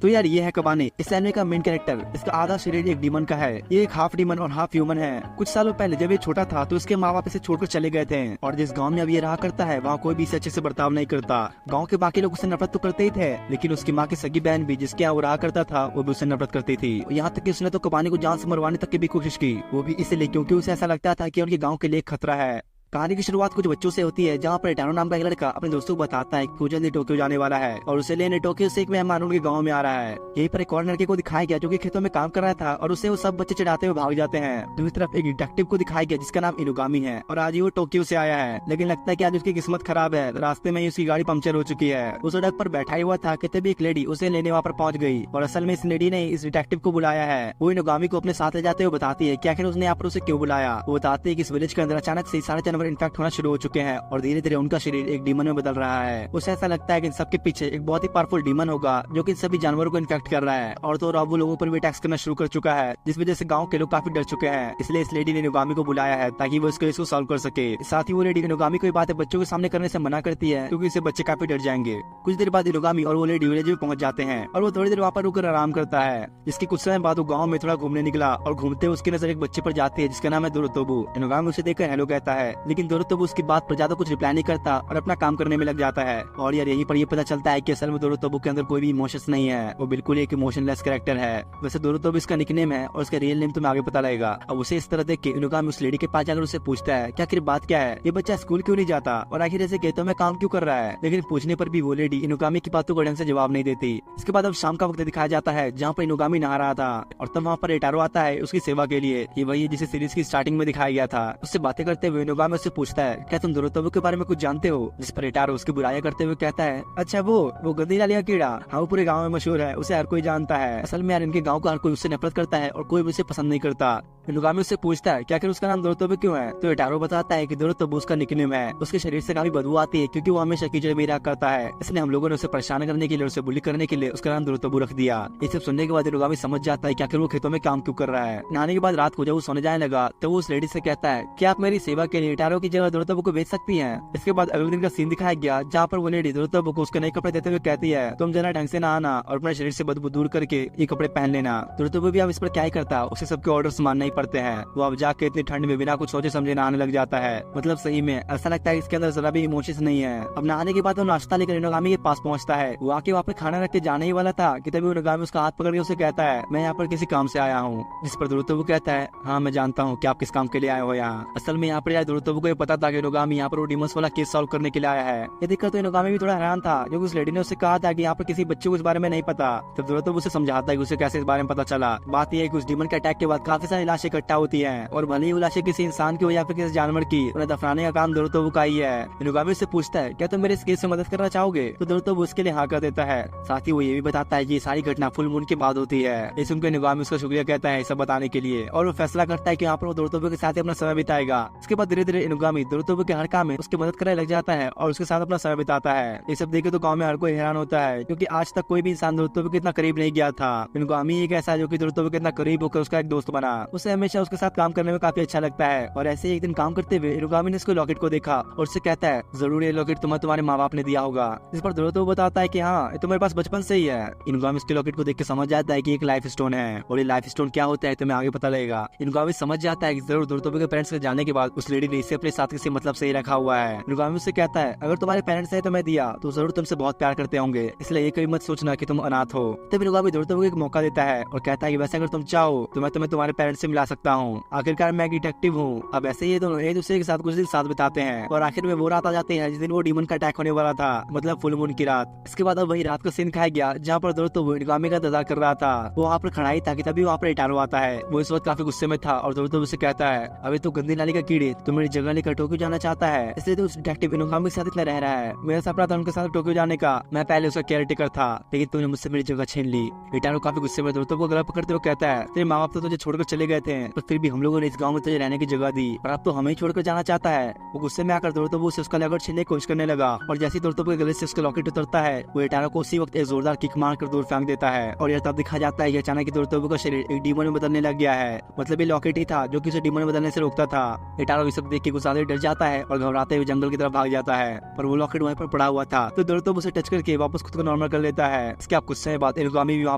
तो यार ये है कबाने, इस एनिमे का मेन कैरेक्टर। इसका आधा शरीर एक डीमन का है, ये एक हाफ डीमन और हाफ ह्यूमन है। कुछ सालों पहले जब ये छोटा था तो इसके माँ बाप इसे छोड़कर चले गए थे, और जिस गांव में अब ये रहा करता है वहाँ कोई भी इसे अच्छे से बर्ताव नहीं करता। गाँव के बाकी लोग उसे नफरत तो करते ही थे, लेकिन उसकी माँ की सगी बहन भी जिसके यहाँ वो रहा करता था वो भी उसे नफरत करती थी। यहाँ तक कि उसने तो कबाने को जान से मरवाने तक की भी कोशिश की, वो भी इसलिए क्योंकि उसे ऐसा लगता था कि उनके गाँव के लिए खतरा है। कहानी की शुरुआत कुछ बच्चों से होती है, जहाँ पर इटानो नाम का एक लड़का अपने दोस्तों को बताता है कि वो जल्दी टोक्यो जाने वाला है और उसे लेने टोक्यो से एक मेहमान उनके गांव में आ रहा है। यहीं पर एक और लड़के को दिखाया गया जो कि खेतों में काम कर रहा था और उसे वो सब बच्चे चिढ़ाते हुए भाग जाते हैं। दूसरी तरफ एक डिटेक्टिव को दिखाया गया जिसका नाम इनुगामी है और आज ही वो टोक्यो से आया है, लेकिन लगता है कि आज उसकी किस्मत खराब है। रास्ते में ही उसकी गाड़ी पंक्चर हो चुकी है। उस सड़क पर बैठा हुआ था कि तभी एक लेडी उसे लेने वहाँ पर पहुंच गई, और असल में इस लेडी ने इस डिटेक्टिव को बुलाया है। वो इनुगामी को अपने साथ ले जाते हुए बताती है कि आखिर उसने यहाँ पर उसे क्यों बुलाया। वो बताती है कि इस विलेज के अंदर अचानक से सारे जानवर इन्फेक्ट होना शुरू हो चुके हैं और धीरे धीरे उनका शरीर एक डीमन में बदल रहा है। उसे ऐसा लगता है कि इन सबके पीछे एक बहुत ही पावरफुल डीमन होगा जो कि सभी जानवरों को इन्फेक्ट कर रहा है, और तो अब वो लोगों पर भी अटैक्स करना शुरू कर चुका है, जिस वजह से गांव के लोग काफी डर चुके हैं। इसलिए इस लेडी ने इनुगामी को बुलाया है ताकि वो इस केस को सॉल्व कर सके। साथ ही वो लेडी इनुगामी को बातें बच्चों के सामने करने से मना करती है क्योंकि इससे बच्चे काफी डर जाएंगे। कुछ देर बाद इनुगामी और वो लेडी विलेज में पहुंच जाते हैं और वो थोड़ी देर वहाँ पर रुककर आराम करता है। इसके कुछ समय बाद वो गाँव में थोड़ा घूमने निकला और घूमते उसकी नजर एक बच्चे पर जाती है जिसका नाम है दोरोतोबु। इनुगामी उसे देखकर हेलो कहता है, लेकिन दोरोतोबु उसकी बात पर ज्यादा कुछ रिप्लाई नहीं करता और अपना काम करने में लग जाता है। और यार यहीं पर ये पता चलता है कि असल में दोरोतोबु के अंदर कोई भी इमोशंस नहीं है, वो बिल्कुल एक इमोशनलेस कैरेक्टर है। वैसे दोरोतोबु इसका निकनेम है और इसका रियल नेम तुम्हें आगे पता लगेगा। अब उसे इस तरह देख के इनुगामी उस लेडी के पास जाकर उससे पूछता है कि आखिर बात क्या है, ये बच्चा स्कूल क्यों नहीं जाता और आखिर ऐसे खेतों में काम क्यों कर रहा है। लेकिन पूछने पर भी वो लेडी इनुगामी की बातों को ढंग से जवाब नहीं देती। इसके बाद अब शाम का वक्त दिखाया जाता है जहाँ पर इनुगामी नहा रहा था, और तब वहाँ पर एटारो आता है उसकी सेवा के लिए। ये वही है जिसे सीरीज की स्टार्टिंग में दिखाया गया था। उससे बातें करते हुए इनुगामी उससे पूछता है, क्या तुम दोरोतोबु के बारे में कुछ जानते हो। जिस पर एटारो उसकी बुराई करते हुए कहता है, अच्छा वो गंदी नाली का कीड़ा, हाँ वो पूरे गाँव में मशहूर है, उसे हर कोई जानता है। असल में यार इनके गाँव का हर कोई उससे नफरत करता है और कोई भी उसे पसंद नहीं करता। इनुगामी उससे पूछता है कि आखिर उसका नाम दोरोतोबु क्यों है, तो एटारो बताता है कि दोरोतोबु उसका निकनेम है। उसके शरीर से काफी बदबू आती है क्योंकि वो हमेशा कीचड़ में रहा करता है, इसलिए हम लोगों ने उसे परेशान करने के लिए, उसे बुली करने के लिए उसका नाम दोरोतोबु रख दिया। ये सब सुनने के बाद इनुगामी समझ जाता है कि आखिर वो खेतों में काम क्यों कर रहा है। नहाने के बाद रात को जब वो सोने जाने लगा तो वो उस लेडी से कहता है कि आप मेरी सेवा के लिए एटारो की जगह दोरोतोबु को भेज सकती हैं। इसके बाद अगले दिन का सीन दिखाया गया जहाँ पर वो लेडी दोरोतोबु को उसके नए कपड़े देते हुए कहती है, तुम जरा ढंग से नहाना और अपने शरीर से बदबू दूर करके ये कपड़े पहन लेना। दोरोतोबु भी अब इस पर क्या ही करता, उसे सबके ऑर्डर्स मानना ही पड़ते हैं। वो अब जाके इतनी ठंड में बिना कुछ सोचे समझे नहाने लग जाता है। मतलब सही में ऐसा लगता है इसके अंदर जरा भी इमोशंस नहीं है। अब नहाने के बाद वो नाश्ता लेकर इनुगामी के पास पहुंचता है। वो आके वहाँ पे खाना रख के जाने ही वाला था कि तभी इनुगामी उसका हाथ पकड़ के उसे कहता है, मैं यहाँ पर किसी काम से आया हूँ। जिस पर दोरोतोबु कहता है, हाँ मैं जानता हूँ कि आप किस काम के लिए आए हो यहाँ। असल में यहाँ पर दोरोतोबु को पता था कि इनुगामी यहाँ पर वो डीमंस वाला केस सॉल्व करने के लिए आया है। ये देखकर तो इनुगामी भी थोड़ा हैरान था क्योंकि उस लेडी ने उससे कहा था कि यहाँ पर किसी बच्चे को इस बारे में नहीं पता। तब दोरोतोबु उसे समझाता है कि उसे कैसे इस बारे में पता चला। बात यह है कि उस डीमन के अटैक के बाद काफी सारी लाशें इकट्ठा होती हैं, और भले ही वो लाशें किसी इंसान की हो या फिर किसी जानवर की, उन्हें दफनाने का काम दोरोतोबु का ही है। इनुगामी से पूछता है, क्या तुम मेरे इस केस से मदद करना चाहोगे, तो दोरोतोबु उसके लिए हाँ कर देता है। साथ ही वो ये भी बताता है कि ये सारी घटना फुल मून के बाद होती है। ये सुनकर इनुगामी उसका शुक्रिया कहता है सब बताने के लिए, और वो फैसला करता है कि यहाँ पर वो दोरोतोबु के साथ ही अपना समय बिताएगा। इसके बाद धीरे धीरे इनुगामी दोरोतोबु के हर काम में उसकी मदद करने लग जाता है और उसके साथ अपना समय बिताता है। ये सब देखे तो गाँव में हर कोई हैरान होता है क्योंकि आज तक कोई भी इंसान दोरोतोबु के इतना करीब नहीं गया था। इनुगामी एक ऐसा है जो कि दोरोतोबु के इतना करीब होकर उसका एक दोस्त बना। उसे हमेशा उसके साथ काम करने में काफी अच्छा लगता है, और ऐसे एक दिन काम करते हुए इनुगामी ने इसको लॉकेट को देखा और उससे कहता है, जरूर ये लॉकेट तुम्हारे माँ बाप ने दिया होगा। इस पर दोरोतोबु बताता है कि हाँ ये तो मेरे पास बचपन से ही है। इनुगामी इसके लॉकेट को देख के समझ जाता है कि एक लाइफ स्टोन है, और ये लाइफ स्टोन क्या होता है तुम्हें आगे पता लगेगा। इनुगामी समझ जाता है कि जरूर दोरोतोबु के पेरेंट्स के जाने के बाद उस लेडी ने इसे अपने साथ किसी मतलब से ही रखा हुआ है। इनुगामी उससे कहता है, अगर तुम्हारे पेरेंट्स है तो मैं दिया तो जरूर तुमसे बहुत प्यार करते होंगे, इसलिए ये कभी मत सोचना कि तुम अनाथ हो। तब इनुगामी दोरोतोबु को एक मौका देता है और कहता है कि वैसे अगर तुम चाहो तो मैं तुम्हें तुम्हारे पेरेंट्स से मिला सकता हूँ। आखिरकार मैं एक डिटेक्टिव हूँ। अब ऐसे ही दोनों एक दूसरे के साथ कुछ दिन साथ बिताते हैं, और आखिर में वो रात आ जाती है जिस दिन वो डीमन का अटैक होने वाला था, मतलब फुल मून की रात। इसके बाद अब वही रात का सीन खाया गया जहाँ पर दोरोतोबु इनुगामी का इंतजार कर रहा था। वो वहाँ पर खड़ा ही था कि तभी वहाँ पर एटारो आता है। वो इस वक्त काफी गुस्से में था और दोरोतोबु से कहता है, अभी तो गंदी नाली का कीड़े तुम मेरी जगह लेकर टोक्यो जाना चाहता है, इसलिए तो उस डिटेक्टिव इनुगामी के साथ इतना रह रहा है। मेरा सपना था उनके साथ टोक्यो जाने का, मैं पहले उसका केयर टेकर था, लेकिन तुमने मुझसे मेरी जगह छीन ली। एटारो काफी गुस्से में दोरोतोबु को गला पकड़ते हुए कहता है, तेरे माँ बाप तो तुझे छोड़कर चले गए थे, पर फिर भी हम लोगों ने इस गाँव में तुझे रहने की जगह दी, और अब तो हमें ही छोड़कर जाना चाहता है। वो गुस्से में आकर दोरोतोबु से उसका लॉकेट छीनने की कोशिश करने लगा, और जैसे दोरोतोबु के गले से उसका लॉकेट उतरता है वो एटारो को उसी वक्त एक जोरदार किक मारकर दूर फेंक देता है। और यह तब दिखा जाता है कि अचानक दोरोतोबु का शरीर एक डीमन में बदलने लग गया है। मतलब ये लॉकेट ही था जो कि उसे डीमन में बदलने से रोकता था। एटारो ये सब देख कि गुस्साते डर जाता है और घबराते हुए जंगल की तरफ भाग जाता है, पर वो लॉकेट वहीं पर पड़ा हुआ था। तो दोरतोब उसे टच करके वापस खुद को नॉर्मल कर लेता है। इसके आप कुछ समय बाद इनुगामी भी वहाँ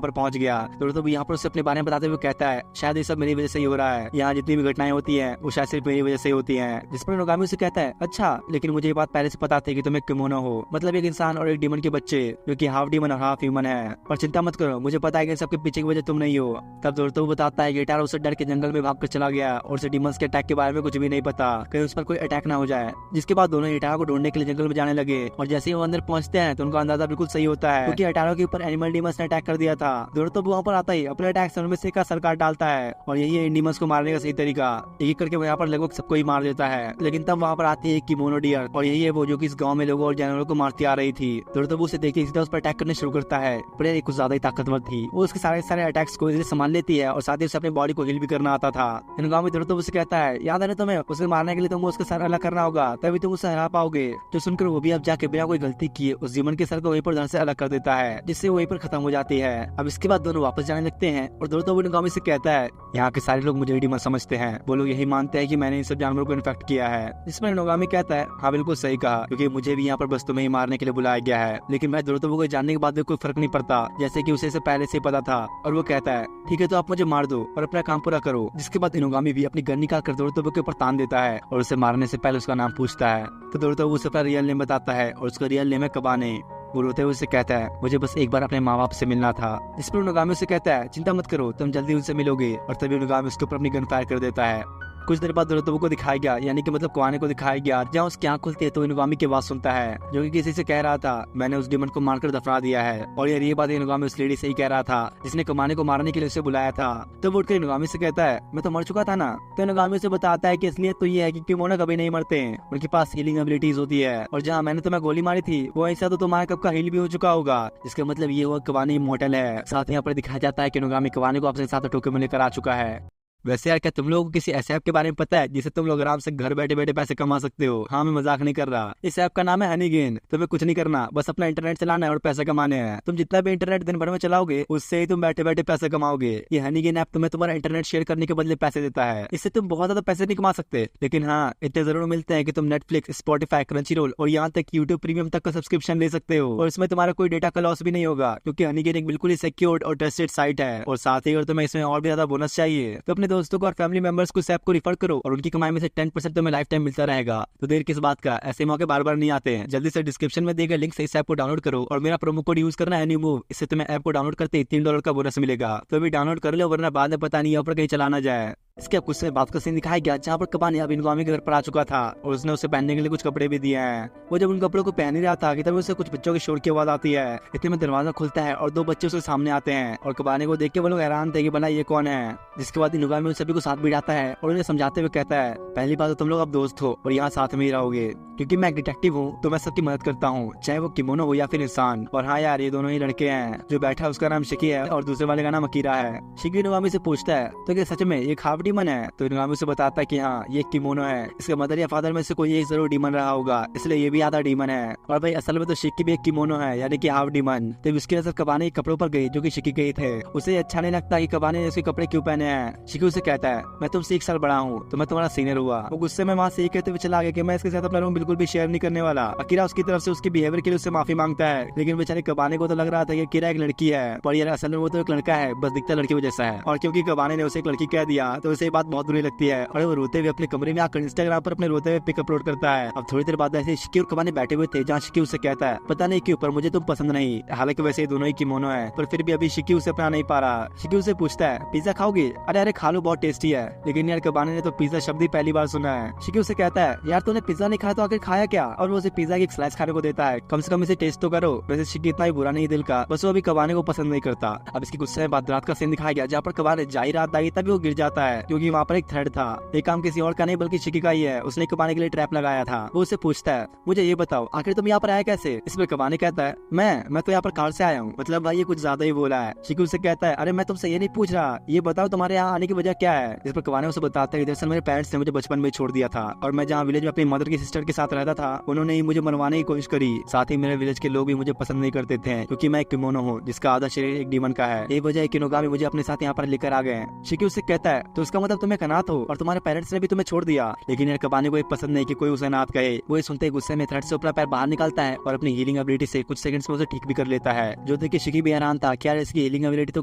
पर पहुंच गया। दोरतोब यहाँ पर उसे अपने बारे में बताते हुए कहता है, शायद ये सब मेरी वजह से ही हो रहा है, यहाँ जितनी भी घटनाएं होती है वो शायद सिर्फ मेरी वजह से होती है। जिस पर इनुगामी उसे कहता है, अच्छा लेकिन मुझे ये बात पहले से पता थी कि तुम एक किमोनो हो, मतलब एक इंसान और एक डीमन के बच्चे जो कि हाफ डीमन और हाफ ह्यूमन है। पर चिंता मत करो, मुझे पता है कि सबके पीछे की वजह तुम नहीं हो। तब दोरतोब बताता है कि इटारो उसे डर के जंगल में भागकर चला गया और उसे डीमंस के अटैक के बारे में कुछ भी नहीं पता, कहीं उस पर कोई अटैक ना हो जाए। जिसके बाद दोनों इटारो को ढूंढने के लिए जंगल में जाने लगे और जैसे ही वो अंदर पहुंचते हैं तो उनका अंदाजा बिल्कुल सही होता है, क्योंकि इटारो के ऊपर एनिमल डीमंस ने अटैक कर दिया था। दोरतोब वहाँ पर आता ही अपने अटैक से उनमें से का सर काट डालता है और यही है डीमंस को मारने का सही तरीका। एक करके वो यहाँ पर लगभग सबको ही मार देता है। लेकिन तब वहाँ पर आती है एक किमोनो डियर और यही है वो जो कि इस गांव में लोगों और जानवरों को मारती आ रही थी। दोरतोब उसे देख के सीधा उस पर अटैक करने शुरू करता है, पर ये कुछ ज्यादा ही ताकतवर थी। वो उसके सारे अटैक्स को इजीली संभाल लेती है और साथ ही उसे अपनी बॉडी को हील भी करना आता था। इनुगामी दोरतोब उसे कहता है, याद है ना तुम्हें, उसे मारने के लिए तुमको उसका सर अलग करना होगा, तभी तुम उसे हरा पाओगे। जो सुनकर वो भी अब जाके बिना कोई गलती किए उस जीवन के सर को वहीं पर धड़ से अलग कर देता है, जिससे वहीं पर खत्म हो जाती है। अब इसके बाद दोनों वापस जाने लगते हैं और दोरतोब इनुगामी से कहता है, यहाँ के सारे लोग मुझे डीमन समझते हैं, वो लोग यही मानते हैं कि मैंने इन सब जानवरों को इन्फेक्ट किया है। जिसमें इनुगामी कहता है, हाँ बिल्कुल सही कहा, क्योंकि मुझे भी यहाँ पर बस तुम्हें ही मारने के लिए बुलाया गया है। लेकिन मैं दोरतोब को जानने के बाद भी कोई फर्क नहीं पड़ता, जैसे कि उसे इसे पहले से पता था। और वो कहता है, ठीक है तो आप मुझे मार दो और अपना काम पूरा करो। जिसके बाद इनुगामी भी अपनी गन निकाल कर दोरतोब के ऊपर तान देता है और उसे मारने से पहले उसका नाम पूछता है। तो दोरतोब उसे अपना रियल नेम बताता है और उसका रियल नेम है कबाने। वो रोते हुए उसे कहता है, मुझे बस एक बार अपने माँ बाप से मिलना था। जिस पर इनुगामी उसे कहता है, चिंता मत करो, तुम जल्दी उनसे मिलोगे। और तभी इनुगामी उसके ऊपर अपनी गन फायर कर देता है। कुछ देर बाद दोरतोब को दिखाया गया, यानी कि मतलब कबाने को दिखाया गया, जहाँ उसकी आँख खुलती है तो इनुगामी की आवाज सुनता है, जो कि किसी से कह रहा था, मैंने उस डीमन को मारकर दफना दिया है। और यार ये बात इनुगामी उस लेडी से ही कह रहा था जिसने कबाने को मारने के लिए उसे बुलाया था। तो वो उठकर इनुगामी से कहता है, मैं तो मर चुका था ना। तो इनुगामी उसे बताता है कि इसलिए तो ये है कि किमोनो कभी नहीं मरते, उनके पास हीलिंग एबिलिटीज होती है, और जहाँ मैंने तुम्हें गोली मारी थी वो ऐसा तो तुम्हारा कब का हील भी हो चुका होगा। इसका मतलब ये हुआ कबाने इमॉर्टल है। साथ ही यहाँ पर दिखाया जाता है कि इनुगामी कबाने को अपने साथ टोक्यो में लेकर आ चुका है। वैसे यार क्या तुम लोगों को किसी ऐसे ऐप के बारे में पता है जिससे तुम लोग आराम से घर बैठे बैठे पैसे कमा सकते हो? हाँ मैं मजाक नहीं कर रहा, इस ऐप का नाम है हनी गेन। तुम्हें कुछ नहीं करना, बस अपना इंटरनेट चलाना है और पैसे कमाने हैं। तुम जितना भी इंटरनेट दिन भर में चलाओगे उससे ही तुम बैठे बैठे पैसे कमाओगे। ये हनी गेन ऐप तुम्हें तुम्हारा इंटरनेट शेयर करने के बदले पैसे देता है। इससे तुम बहुत ज्यादा पैसे नहीं कमा सकते, लेकिन हाँ इतने जरूर मिलते हैं कि तुम नेटफ्लिक्स, स्पॉटिफाई, क्रंचीरोल और यहाँ तक यूट्यूब प्रीमियम तक का सब्सक्रिप्शन ले सकते हो। और इसमें तुम्हारा कोई डेटा का लॉस भी नहीं होगा, क्योंकि हनी गेन एक बिल्कुल ही सिक्योर्ड और ट्रस्टेड साइट है। और साथ ही अगर तुम्हें इसमें और भी ज्यादा बोनस चाहिए तो अपने दोस्तों को और फैमिली मेंबर्स को इस ऐप को रिफर करो और उनकी कमाई में से 10% तुम्हें लाइफ टाइम मिलता रहेगा। तो देर किस बात का, ऐसे मौके बार बार नहीं आते हैं। जल्दी से डिस्क्रिप्शन में दिए गए लिंक से इस ऐप को डाउनलोड करो और मेरा प्रोमो कोड यूज करना है एनीमूव। इससे तुम्हें ऐप को डाउनलोड करते ही $3 का बोनस मिलेगा। तो अभी डाउनलोड कर लो, वरना बाद में पता नहीं यहाँ पर कहीं चला ना जाए। इसके अब कुछ समय बाद का सीन दिखाया गया जहाँ पर कबाने अब इनुगामी के घर पर आ चुका था और उसने उसे पहनने के लिए कुछ कपड़े भी दिए हैं। वो जब उन कपड़ों को पहन ही रहा था कि तभी उसे कुछ बच्चों के शोर की आवाज आती है। इतने में दरवाजा खुलता है और दो बच्चे उसके सामने आते हैं और कबाने को देख के वो लोग हैरान थे कि भला ये कौन है। जिसके बाद इनुगामी उन सभी को साथ बिठाता है और उन्हें समझाते हुए कहता है, पहली बात तो तुम लोग अब दोस्त हो और यहाँ साथ में ही रहोगे, क्योंकि मैं एक डिटेक्टिव हूँ तो मैं सबकी मदद करता हूँ, चाहे वो किमोनो हो या फिर इंसान। और हाँ यार ये दोनों ही लड़के हैं, जो बैठा है उसका नाम शिकी है और दूसरे वाले का नाम अकीरा है। शिकी इनुगामी से पूछता है, तो क्या सच में ये हाफ डीमन है? तो इनुगामी उसे बताता है कि हाँ ये किमोनो है, इसके मदर या फादर में से कोई एक जरूर डीमन रहा होगा, इसलिए ये भी आधा डीमन है। और भाई असल में तो शिकी भी एक किमोनो है, यानी कि हाफ डीमन। तब उसकी नजर कबाने के कपड़ों पर गई जो कि शिकी के थे। उसे अच्छा नहीं लगता कि कबाने ने उसके कपड़े क्यों पहने हैं। शिकी उसे कहता है, मैं तुमसे 1 साल बड़ा हूँ तो मैं तुम्हारा सीनियर हुआ। वो गुस्से में वहाँ से ये कहते हुए चला गया कि मैं इसके साथ अपना रूम बिल्कुल भी शेयर नहीं करने वाला। अकीरा उसकी तरफ से उसके बिहेवियर के लिए उससे माफी मांगता है, लेकिन बेचारे कबाने को तो लग रहा था कि अकीरा एक लड़की है, पर यार असल में वो तो एक लड़का है, बस दिखता लड़की जैसा है। और क्योंकि कबाने ने उसे एक लड़की कह दिया तो उसे ये बात बहुत बुरी लगती है और वो रोते हुए अपने कमरे में आकर इंस्टाग्राम पर अपने रोते हुए पिक अपलोड करता है। अब थोड़ी देर बाद ऐसे शिकी और कबाने बैठे हुए थे जहाँ शिकी उसे कहता है, पता नहीं क्यों पर मुझे तुम पसंद नहीं। हालांकि वैसे दोनों ही किमोनो है, पर फिर भी अभी शिकी उसे अपना नहीं पा रहा। शिकी उसे पूछता है, पिज्जा खाओगे? अरे अरे खा लो, बहुत टेस्टी है। लेकिन यार कबाने ने तो पिज्जा शब्द ही पहली बार सुना है। शिकी उसे कहता है, यार तूने पिज्जा नहीं खाया तो आखिर खाया क्या? और वो उसे पिज्जा की एक स्लाइस खाने को देता है, कम से कम इसे टेस्ट तो करो। वैसे शिकी इतना ही बुरा नहीं दिल का, बस वो अभी कबाने को पसंद नहीं करता। अब इसकी कुछ समय बाद रात का सीन दिखाया गया जहाँ पर कबाने जाई रात आई तभी वो गिर जाता है, क्योंकि वहाँ पर एक थ्रेड था। ये काम किसी और का नहीं बल्कि शिकी का ही है, उसने कबाने के लिए ट्रैप लगाया था। वो उससे पूछता है, मुझे ये बताओ आखिर तुम यहाँ पर आया कैसे? इस पर कबाने कहता है, मैं तो यहाँ पर कार से आया हूँ। मतलब भाई ये कुछ ज्यादा ही बोला है। शिकी उससे कहता है, अरे मैं तुमसे ये नहीं पूछ रहा, ये बताओ तुम्हारे यहाँ आने की वजह क्या है? इस पर कबाने उसे बताता है, दरअसल मेरे पेरेंट्स ने मुझे बचपन में छोड़ दिया था और मैं जहाँ विलेज में अपनी मदर की सिस्टर के साथ रहता था उन्होंने ही मुझे मरवाने की कोशिश करी। साथ ही मेरे विलेज के लोग भी मुझे पसंद नहीं करते थे, क्योंकि मैं एक किमोनो हूँ जिसका आधा शरीर एक डीमन का है। ये वजह है कि इनुगामी मुझे अपने साथ यहाँ पर लेकर आ गए। शिकी उससे कहता है, तो इसका मतलब तुम एक अनाथ हो और तुम्हारे पेरेंट्स ने भी तुम्हें छोड़ दिया। लेकिन यार कबाने को पसंद नहीं कि कोई उसे अनाथ कहे। वो ये सुनते ही गुस्से में थ्रेड से अपना पैर बाहर निकालता है और अपनी हीलिंग एबिलिटी से कुछ सेकंड्स में उसे ठीक भी कर लेता है। जो देख के शिकी भी हैरान था कि यार इसकी हीलिंग एबिलिटी तो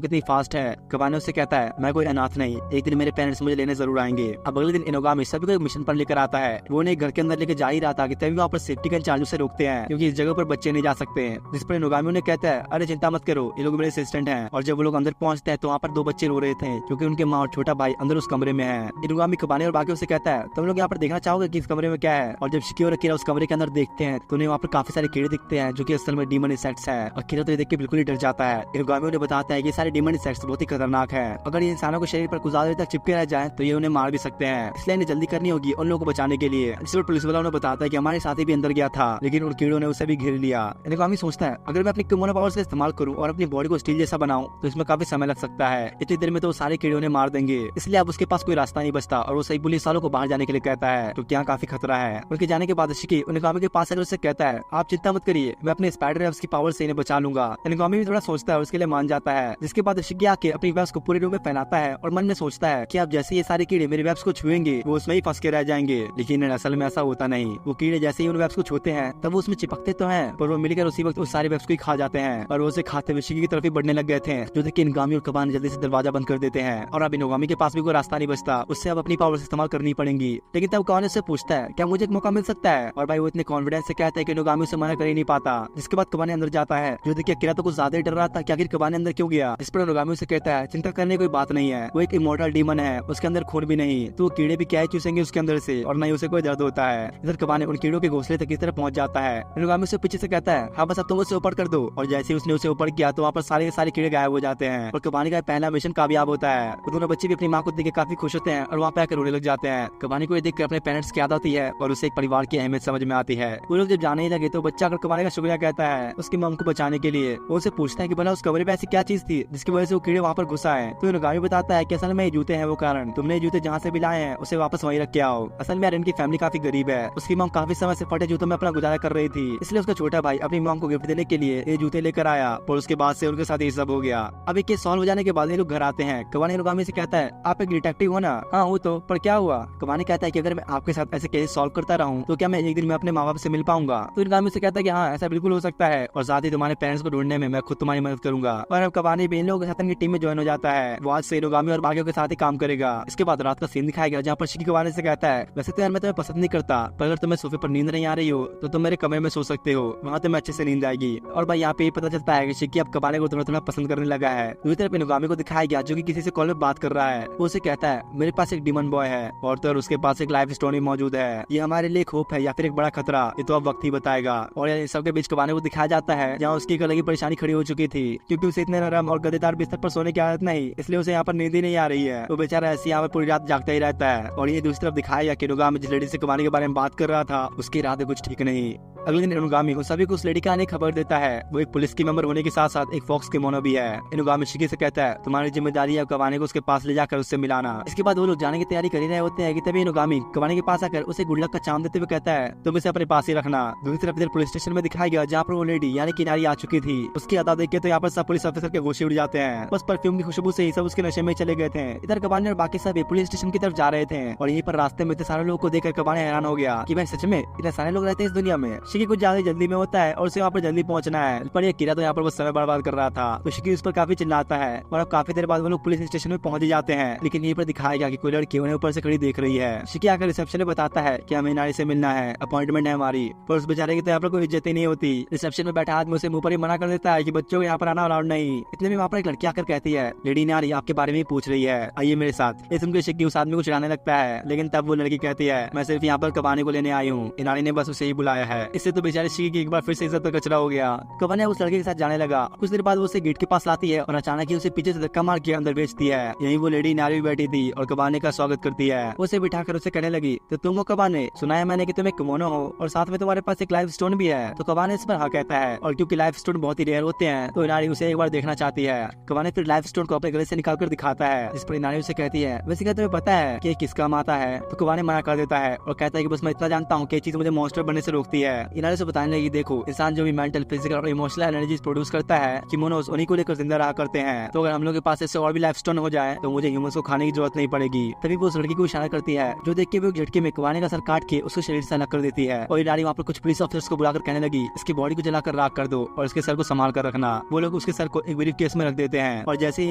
कितनी फास्ट है। कबाने उससे कहता है मैं कोई अनाथ नहीं, एक दिन मेरे पेरेंट्स मुझे लेने जरूर आएंगे। अब अगले दिन इनोगामी सभी को एक मिशन पर लेकर आता है। वो उन्हें घर के अंदर लेकर जा ही रहा था कि तभी वहाँ पर सेफ्टी के इंचार्ज से रोकते हैं क्योंकि इस जगह पर बच्चे नहीं जा सकते हैं। जिस पर इनोगामी उन्हें कहता है अरे चिंता मत करो, ये लोग मेरे असिस्टेंट हैं। और जब वो लोग अंदर पहुंचते हैं तो वहाँ पर दो बच्चे रो रहे थे क्योंकि उनके माँ और छोटा भाई अंदर उस कमरे में है। इनोगामी कबाने और बाकी से कहता है तुम लोग यहाँ पर देखना चाहोगे कि इस कमरे में क्या है। और जब शिकी और अकीरा उस कमरे के अंदर देखते हैं तो उन्हें वहाँ पर काफी सारे कीड़े दिखते हैं जो कि असल में डीमन इंसेक्ट्स है। अकीरा तो ये देख के बिल्कुल ही डर जाता है। इनोगामी उन्हें बताता है कि सारे डीमन इंसेक्ट्स बहुत ही खतरनाक है, अगर ये इंसानों के शरीर पर कुछ ज्यादा देर तक चिपके रह जाए तो ये उन्हें मार भी सकते हैं, इसलिए इन्हें जल्दी करनी होगी उन लोगों को बचाने के लिए। इस पर पुलिस वाला उन्हें बताता है कि हमारे साथी भी अंदर गया था लेकिन उन कीड़ों ने उसे भी घेर लिया। इनोगामी सोचता है अगर मैं अपनी किमोनो पावर से इस्तेमाल करूं और अपनी बॉडी को स्टील जैसा बनाऊं तो इसमें काफी समय लग सकता है, इतनी देर में तो सारे कीड़ों ने मार देंगे, इसलिए अब उसके पास कोई रास्ता नहीं बचता और वो सही पुलिस वालों को बाहर जाने के लिए कहता है क्योंकि यहाँ काफी खतरा है। उनके जाने के बाद शिकी इनोगामी के पास आकर उससे कहता है आप चिंता मत करिए, मैं अपने स्पाइडर वेब्स की पावर से इन्हें बचा लूंगा। इनोगामी भी थोड़ा सोचता है और उसके लिए मान जाता है। जिसके बाद शिकी आके अपनी वेब्स को पूरे रूम में फैलाता है और मन में सोचता है कि अब जैसे ये सारे कीड़े मेरे वेब्स को छुएंगे वो उसमें ही फंस के रह जाएंगे। लेकिन असल में ऐसा होता नहीं, वो कीड़े जैसे ही उन वेब्स को छूते हैं तब वो उसमें चिपकते तो हैं पर वो मिलकर उसी वक्त उस सारे वेब्स को ही खा जाते हैं और वो उसे खाते हुए शिकी की तरफ ही बढ़ने लग गए थे। जो देखिए इनोगामी और कबान जल्दी से दरवाजा बंद कर देते हैं और अब इनोगामी के पास भी कोई रास्ता नहीं बचता, उससे अब अपनी पावर इस्तेमाल करनी पड़ेगी। लेकिन तब कबान उससे पूछता है क्या मुझे एक मौका मिल सकता है, और भाई वो इतने कॉन्फिडेंस से कहता है कि इनोगामी उसे मना कर ही नहीं पाता। जिसके बाद कबान अंदर जाता है। जो देखिए अकीरा तो कुछ ज्यादा ही डर रहा था कि आखिर कबान अंदर क्यों गया। इस पर इनोगामी उसे कहता है चिंता करने की कोई बात नहीं है, वो एक इमोर्टल डीमन है, उसके अंदर खून भी नहीं, तो कीड़े भी क्या ही चूसेंगे उसके अंदर से और न ही उसे कोई दर्द होता है। इधर कबान उन कीड़ों के घोंसले तक इस तरह पहुंच जाता है। इनोगामी उसे पीछे से कहता है हाँ बस अब तुम उसे ऊपर कर दो, और जैसे ही उसने उसे ऊपर किया तो वहाँ पर सारे कीड़े गायब हो जाते हैं और कबानी का पहला मिशन कामयाब होता है। वो दोनों बच्चे भी अपनी माँ को देख के काफी खुश होते हैं और वहाँ पे आकर रोने लग जाते हैं। कबानी को ये देख कर अपने पेरेंट्स की याद आती है और उसे एक परिवार की अहमियत समझ में आती है। वो लोग जब जाने ही लगे तो बच्चा अगर कबानी का शुक्रिया कहता है उसकी मम को बचाने के लिए। वो उसे पूछता है कि भला उस कमरे में ऐसी क्या चीज थी जिसकी वजह से वो कीड़े वहाँ पर घुसा है। तो इनोगामी बताता है कि असल में ये जूते हैं वो कारण, तुमने ये जूते जहाँ से भी लाए हैं उसे वापस वहीं रख के आओ। असल में यार इनकी फैमिली काफी गरीब है, उसकी मम काफी समय से फटे जूतों में अपना गुजारा कर रही थी, इसलिए उसका छोटा भाई अपनी मम को गिफ्ट देने के लिए ये जूते लेकर आया और उसके बाद से उनके साथ ये सब हो गया। अब एक सॉल्व हो जाने के बाद ये लोग घर आते हैं। कबानी इनोगामी से कहता है आप एक डिटेक्टिव हो ना। हाँ हूँ तो, पर क्या हुआ। कबानी कहता है कि अगर मैं आपके साथ ऐसे केस सॉल्व करता रहूं तो क्या मैं एक दिन में अपने माँ बाप से मिल पाऊंगा। तो इनोगामी से कहता है कि हाँ ऐसा बिल्कुल हो सकता है और साथ ही तुम्हारे पेरेंट्स को ढूंढने में मैं खुद तुम्हारी मदद करूंगा। और अब कबानी भी इन लोगों के साथ टीम में ज्वाइन हो जाता है। वो आज से इनोगामी और बाकियों के साथ ही काम करेगा। इसके बाद रात का सीन दिखाया गया जहाँ पर शिकी कबानी से कहता है वैसे तो यार मैं तुम्हें पसंद नहीं करता, पर अगर तुम्हें सोफे पर नींद नहीं आ रही हो तो तुम मेरे कमरे में सो सकते हो, वहाँ तुम्हें अच्छे से नींद आएगी। और भाई यहाँ पे ये पता चलता है कि शिकी अब कबानी को थोड़ा थोड़ा पसंद करने लगा है। दूसरी तरफ इनोगामी को दिखाया गया जो कि किसी से कॉल में बात कर रहा है। वो उसे कहता है मेरे पास एक डीमन बॉय है और तो उसके पास एक लाइफ स्टोरी मौजूद है, ये हमारे लिए होप है या फिर एक बड़ा खतरा, ये तो अब वक्त ही बताएगा। और इन सबके बीच कबानी को दिखाया जाता है जहाँ उसकी एक अलग ही परेशानी खड़ी हो चुकी थी क्योंकि उसे इतने नरम और गदेदार बिस्तर पर सोने की आदत नहीं, इसलिए उसे यहाँ पर नींद ही नहीं आ रही है। वो बेचारा ऐसे यहाँ पर पूरी रात जागता ही रहता है। और ये दूसरी तरफ दिखाया गया कि इनोगामी जिस लेडी से कबानी के बारे में बात कर रहा था उसके इरादे कुछ ठीक नहीं। अगले दिन इनोगामी उन सभी को उस लेडी का आने खबर देता है। वो एक पुलिस की मेंबर होने के साथ साथ एक फॉक्स के मोनो भी है। इनोगामी शिकी से कहता है तुम्हारी जिम्मेदारी है कबानी को उसके पास ले जाकर उससे मिलाना। इसके बाद वो लोग जाने की तैयारी कर ही रहे होते हैं कि तभी इनोगामी कबानी के पास आकर उसे गुड लक का चांद देते हुए कहता है तुम इसे अपने पास ही रखना। दूसरी तरफ इधर पुलिस स्टेशन में दिखाया गया जहाँ पर वो लेडी यानी कि नारी आ चुकी थी। उसकी अदा देख के तो यहाँ पर सब पुलिस ऑफिसर के होश उड़ जाते हैं, बस परफ्यूम की खुशबू से ही सब उसके नशे में चले गए थे। इधर कबानी और बाकी सब पुलिस स्टेशन की तरफ जा रहे थे और यहीं पर रास्ते में सारे लोगों को देखकर कबानी हैरान हो गया कि भाई सच में इतने सारे लोग रहते हैं इस दुनिया में। शिकी कुछ ज्यादा जल्दी में होता है और उसे वहाँ पर जल्दी पहुंचना है, पर ये कीड़ा तो यहाँ पर वो समय बर्बाद कर रहा था तो शिकी उस पर काफी चिल्लाता है और अब काफी देर बाद वो लोग पुलिस स्टेशन में पहुंच जाते हैं। लेकिन यहीं पर दिखाया गया कि कोई लड़की उन्हें ऊपर से खड़ी देख रही है। शिकी आकर रिसेप्शन में बताता है कि हमें नारी से मिलना है, अपॉइंटमेंट है हमारी, पर उस बेचारे की तो यहाँ पर कोई इज्जत ही नहीं होती। रिसेप्शन में बैठा आदमी उसे मुंह पर ही मना कर देता है कि बच्चों को यहाँ पर आना अलाउड नहीं। इतने में वहाँ पर एक लड़की आकर कहती है लेडी नारी आपके बारे में पूछ रही है, आइए मेरे साथ। ये सुनकर शिकी उस आदमी को चिढ़ाने लगता है, लेकिन तब वो लड़की कहती है मैं सिर्फ यहाँ पर कबानी को लेने आई हूँ, नारी ने बस उसे ही बुलाया है। इससे तो बेचारे शिकी की एक बार फिर से इज्जत का कचरा हो गया। कबानी उस लड़के के साथ जाने लगा। कुछ देर बाद वो उसे गेट के पास लाती है और अचानक ही उसे पीछे से धक्का मार के अंदर भेजती है। यही वो लेडी नारी बैठी थी और कबानी का स्वागत करती है। उसे बिठाकर उसे कहने लगी तो तुम हो कबाने, सुना है मैंने कि तुम एक किमोनो हो और साथ में तुम्हारे पास एक लाइफ स्टोन भी है। तो कबाने इस पर हाँ कहता है और क्योंकि लाइफ स्टोन बहुत ही रेयर होते हैं तो नारी उसे एक बार देखना चाहती है। कबाने फिर लाइफ स्टोन को अपने गले से निकाल कर दिखाता है, जिस पर नारी उसे कहती है वैसे क्या तुम्हें पता है कि किसका माता है। तो कबाने मना कर देता है और कहता है कि बस मैं इतना जानता हूँ कि ये चीज मुझे मॉन्स्टर बनने से रोकती है। इनारी से बताने लगी, देखो इंसान जो भी मेंटल, फिजिकल और इमोशनल एनर्जी प्रोड्यूस करता है, किमोनोस उन्हीं को लेकर जिंदा रहा करते हैं। तो अगर हम लोग के पास इससे और भी लाइफ स्टोन हो जाए तो मुझे ह्यूमंस को खाने की जरूरत नहीं पड़ेगी। तभी वो उस लड़की को इशारा करती है, जो देख के वो झटके में कवाने का सर काट के उसके शरीर से अलग कर देती है। और इनारी वहाँ पर कुछ पुलिस ऑफिसर्स को बुलाकर कहने लगी, इसकी बॉडी को जलाकर राख कर दो और इसके सर को संभाल कर रखना। वो लोग उसके सर को एक ब्रीफ केस में रख देते हैं और जैसे ही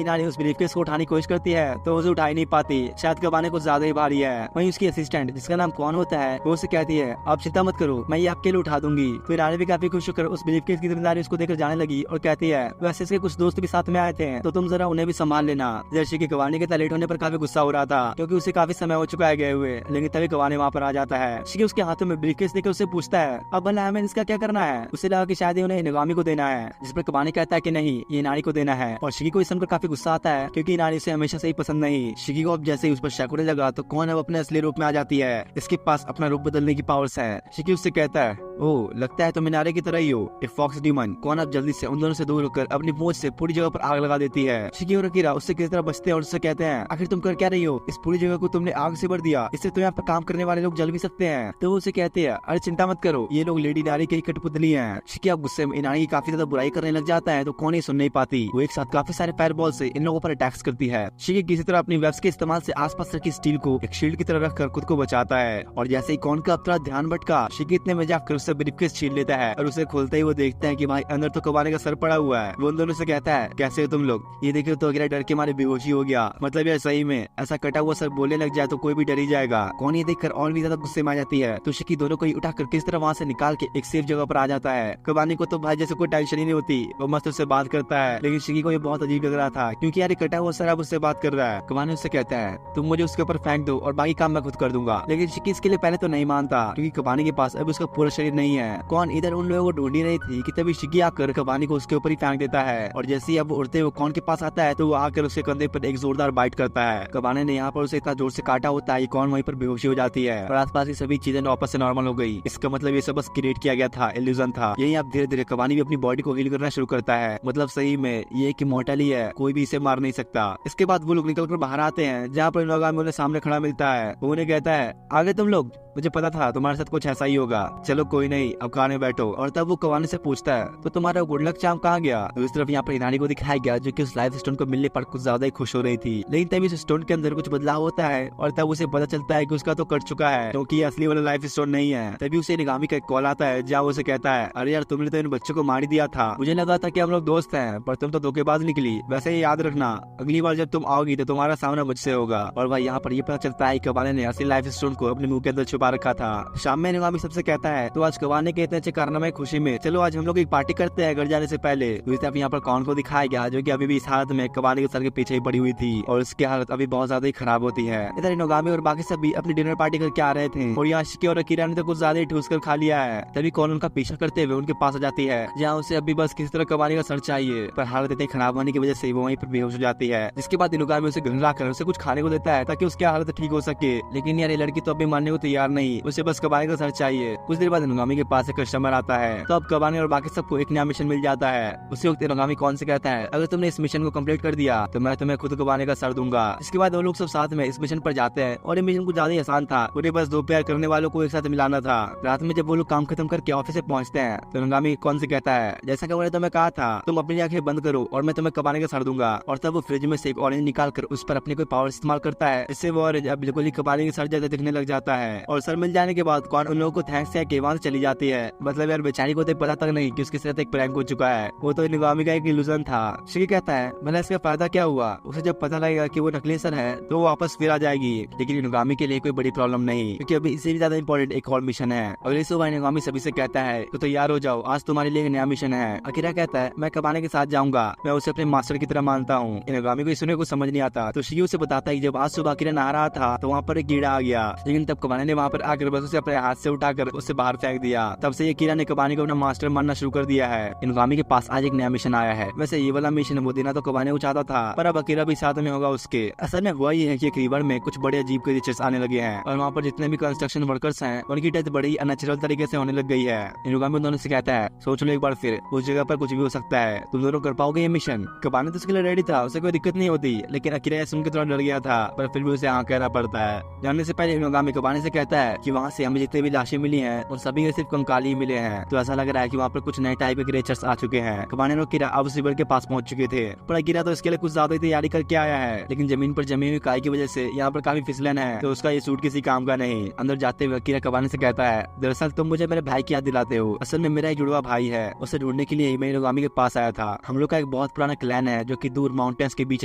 इनारी उस ब्रीफ केस को उठाने की कोशिश करती है तो उसे उठा ही नहीं पाती, शायद कवाने को ज्यादा ही भारी है। वहीं उसकी असिस्टेंट जिसका नाम कौन होता है वो उसे कहती है, आप चिंता मत करो, मैं ये आपके लिए उठा दूंगी। तो इनारी भी काफी खुश होकर उस ब्रीफ केस की जिम्मेदारी उसको देकर जाने लगी और कहती है, वैसे इसके कुछ दोस्त भी साथ में आए थे तो तुम जरा उन्हें भी संभाल लेना। जैसे की कवानी के लेट होने पर काफी गुस्सा हो रहा था क्योंकि उसे काफी समय हो चुका है गए हुए, लेकिन तभी कवानी वहाँ पर आ जाता है। शिकी उसके हाथों में ब्रीफकेस देकर उससे पूछता है, अब भला हमें इसका क्या करना है। उसे लगा कि शायद उन्हें इनामी को देना है, जिस पर कवानी कहता है कि नहीं, ये इनारी को देना है। और शिकी को इस सुनकर काफी गुस्सा आता है क्योंकि इनारी से हमेशा से ही पसंद नहीं। शिकी को अब जैसे ही उस पर शक होने लगा तो कौन अब अपने असली रूप में आ जाती है, इसके पास अपना रूप बदलने की पावर्स है। शिकी उससे कहता है, ओह लगता है तुम इनारे की तरह ही हो, एक फॉक्स डीमन। कौन अब जल्दी से उन दोनों से दूर होकर अपनी पूंछ से पूरी जगह पर आग लगा देती है। शिकी और अकीरा उससे किसी तरह बचते हैं और उससे कहते हैं, आखिर तुम कर क्या रही हो, इस पूरी जगह को तुमने आग से भर दिया, इससे तुम्हें यहाँ पर काम करने वाले लोग जल भी सकते हैं। तो वो उसे कहते हैं, अरे चिंता मत करो, ये लोग लेडी नारी की कठपुतली हैं। शिकी अब गुस्से में इनारी की काफी ज्यादा बुराई करने लग जाता है तो कौन ही सुन नहीं पाती। वो एक साथ काफी सारे फायर बॉल से इन लोगों पर अटैक्स करती है। शिकी किसी तरह अपनी वेब्स के इस्तेमाल से आसपास रखी स्टील को एक शील्ड की तरह रखकर खुद को बचाता है। और जैसे ही कौन का अपना ध्यान भटका, शिकी इतने में जाकर उससे ब्रीफकेस छीन लेता है और उसे खोलते ही वो देखता है कि भाई अंदर तो कबाने का सर पड़ा हुआ है। वो उन दोनों से कहता है, कैसे हो तुम लोग। ये देखो तो अकेला डर के मारे बेहोशी हो गया। मतलब यार सही में ऐसा कटा हुआ सर बोलने लग जाए तो कोई भी डर ही जाएगा। कौन ये देखकर और भी ज्यादा गुस्से में आ जाती है तो शिकी दोनों को ही उठाकर किस तरह वहाँ से निकाल के एक सेफ जगह पर आ जाता है। कबानी को तो भाई जैसे कोई टेंशन ही नहीं होती, वो मस्त उससे बात करता है, लेकिन शिकी को ये बहुत अजीब लग रहा था क्योंकि यार कटा हुआ सर अब उससे बात कर रहा है। कबानी उससे कहता है, तुम मुझे उसके ऊपर फेंक दो और बाकी काम मैं खुद कर दूंगा। लेकिन शिकी इसके लिए पहले तो नहीं मानता क्योंकि कबानी के पास अब उसका पूरा शरीर नहीं है। कौन इधर उन लोगों को ढूंढ ही रही थी कि तभी शिकी आकर कबानी को उसके ऊपर ही फेंक देता है। और जैसे ही अब उड़ते हुए कौन के पास आता है तो वो आकर उसके कंधे पर एक जोरदार बाइट करता है। कबानी ने यहाँ पर उसे इतना जोर से काटा होता है कौन वहीं पर बेहोशी हो जाती है और आसपास की सभी चीजें वापस से नॉर्मल हो गई। इसका मतलब ये सब बस क्रिएट किया गया था, इल्यूजन था। यही अब धीरे धीरे कबानी भी अपनी बॉडी को हील करना शुरू करता है। मतलब सही में ये एक इमॉर्टल ही है, कोई भी इसे मार नहीं सकता। इसके बाद वो लोग निकल कर बाहर आते हैं जहाँ पर उन्हें सामने खड़ा मिलता है। वो उन्हें कहता है, आगे तुम लोग, मुझे पता था तुम्हारे साथ कुछ ऐसा ही होगा, चलो कोई नहीं अब खाने बैठो। और तब वो कवानी से पूछता है, तो तुम्हारा गुड लक चार्म कहाँ गया। तो इस तरफ यहाँ पर इनारी को दिखाया गया जो कि उस लाइफ स्टोन को मिलने पर कुछ ज्यादा ही खुश हो रही थी। लेकिन तभी उस स्टोन के अंदर कुछ बदलाव होता है और तब उसे पता चलता है कि उसका तो कट चुका है क्योंकि ये असली वाला लाइफ स्टोन नहीं है। तभी उसे निगामी का एक कॉल आता है जहाँ उसे कहता है, अरे यार तुमने तो इन बच्चों को मार ही दिया था, मुझे लगा था कि हम लोग दोस्त हैं पर तुम तो धोखेबाज निकली। वैसे ही याद रखना अगली बार जब तुम आओगी तो तुम्हारा सामना मुझसे होगा। और भाई यहाँ पर ये पता चलता है कबाने ने असली लाइफ स्टोन को अपने मुंह के अंदर छुपा रखा था। शाम में निगामी सबसे कहता है, तो आज कबाने के इतने अच्छे कारनामे खुशी में चलो आज हम लोग एक पार्टी करते हैं घर जाने से पहले। तो इस तरफ यहाँ पर कौन को दिखाया गया जो कि अभी भी इस हालत में कबाने के सर के पीछे ही पड़ी हुई थी और उसकी हालत अभी बहुत ज्यादा ही खराब होती है। इधर इनोगामी और बाकी सब भी अपनी डिनर पार्टी करके आ रहे थे और यहाँ शिकी और अकीरा ने तो कुछ ज्यादा ही ठूस कर खा लिया है। तभी कौन उनका पीछा करते हुए उनके पास आ जाती है जहाँ उसे अभी बस किसी तरह कबाने का सर चाहिए, पर हालत इतनी खराब होने की वजह से वो वहीं पर बेहोश हो जाती है। जिसके बाद इनोगामी उसे घर लाकर उसे कुछ खाने को देता है ताकि उसकी हालत ठीक हो सके। लेकिन यार ये लड़की तो अभी मानने को तैयार नहीं, उसे बस कबाने का सर चाहिए। कुछ देर बाद इनोगामी के पास एक कस्टमर आता है तो अब कबाने और बाकी सबको एक नया मिशन मिल जाता है। उसी वक्त इनोगामी कौन से कहता है, अगर तुमने इस मिशन को कंप्लीट कर दिया तो मैं तुम्हें खुद कबाने का सर दूंगा। इसके बाद वो लोग सब साथ में इस मिशन पर जाते हैं और ये मिशन कुछ ज्यादा ही आसान था, उन्हें बस दो प्यार करने वालों को एक साथ मिलाना था। रात में जब वो लोग काम खत्म करके ऑफिस से पहुंचते हैं तो इनोगामी कौन से कहता है, जैसा कि मैंने तुम्हें कहा था तुम अपनी आंखें बंद करो और मैं तुम्हें कबाने का सर दूंगा। और तब वो फ्रिज में से एक ऑरेंज निकाल कर उस पर अपने कोई पावर इस्तेमाल करता है, इससे वो ऑरेंज अब बिल्कुल ही कबाने के सर जैसा दिखने लग जाता है। और सर मिल जाने के बाद कौन उन लोगों को थैंक्स के वहां चली जाती है। मतलब यार बेचारी को तो पता तक नहीं कि उसके साथ एक प्रैंक हो चुका है, वो तो इनोगामी का एक इल्यूजन था। शिकी कहता है, भला इसका फायदा क्या हुआ, उसे जब पता लगेगा कि वो नकली सर है तो वो वापस फिर आ जाएगी। लेकिन इनोगामी के लिए कोई बड़ी प्रॉब्लम नहीं क्योंकि अभी इससे भी ज्यादा इंपॉर्टेंट एक और मिशन है। अगले सुबह इनोगामी सभी से कहता है, तो तैयार हो जाओ, आज तुम्हारे लिए एक नया मिशन है। अकीरा कहता है, मैं कबाने के साथ जाऊंगा, मैं उसे अपने मास्टर की तरह मानता हूँ। इनोगामी को सुनने को समझ नहीं आता तो शिकी उसे बताता है जब आज सुबह अकीरा नहा रहा था तो वहाँ पर एक कीड़ा आ गया। लेकिन तब कबाने ने वहाँ पर आकर बस उसे अपने हाथ से उठाकर उससे बाहर फेंक दिया। तब से अकीरा ने कबाने को अपना मास्टर मानना शुरू कर दिया है। इनोगामी के पास आज एक नया मिशन आया है। वैसे ये वाला मिशन वो देना तो कबाने को चाहता था पर अब अकीरा भी साथ में होगा उसके। असल में हुआ ये है कि एक रिवर में कुछ बड़े अजीब क्रीचर्स आने लगे हैं और वहाँ पर जितने भी कंस्ट्रक्शन वर्कर्स हैं उनकी डेथ बड़ी अननेचुरल तरीके से होने लग गई है। इनोगामी दोनों से कहता है, सोच लो एक बार फिर, उस जगह पर कुछ भी हो सकता है, तुम दोनों कर पाओगे ये मिशन। कबाने तो उसके लिए रेडी था, उसे कोई दिक्कत नहीं होती, लेकिन अकीरा सुन के थोड़ा डर गया था पर फिर भी उसे हाँ कहना पड़ता है। जानने से पहले इनोगामी कबाने से कहता कहता है कि वहाँ से हमें जितने भी लाशें मिली हैं उन सभी में सिर्फ कंकाल ही मिले हैं। तो ऐसा लग रहा है कि वहाँ पर कुछ नए टाइप के क्रिएचर्स आ चुके हैं। कबाने और कीरा अब उस रिवर के पास पहुंच चुके थे, पर कीरा तो इसके लिए कुछ ज्यादा ही तैयारी करके आया है, लेकिन जमीन पर जमी हुई काई की वजह से यहाँ पर काफी फिसलन है, तो उसका ये सूट किसी काम का नहीं। अंदर जाते हुए कीरा कबाने से कहता है, दरअसल तुम मुझे मेरे भाई की याद दिलाते हो। असल में मेरा एक जुड़वा भाई है, उसे ढूंढने के लिए मैं इनोगामी के पास आया था। हम लोग का एक बहुत पुराना क्लैन है जो कि दूर माउंटेन्स के बीच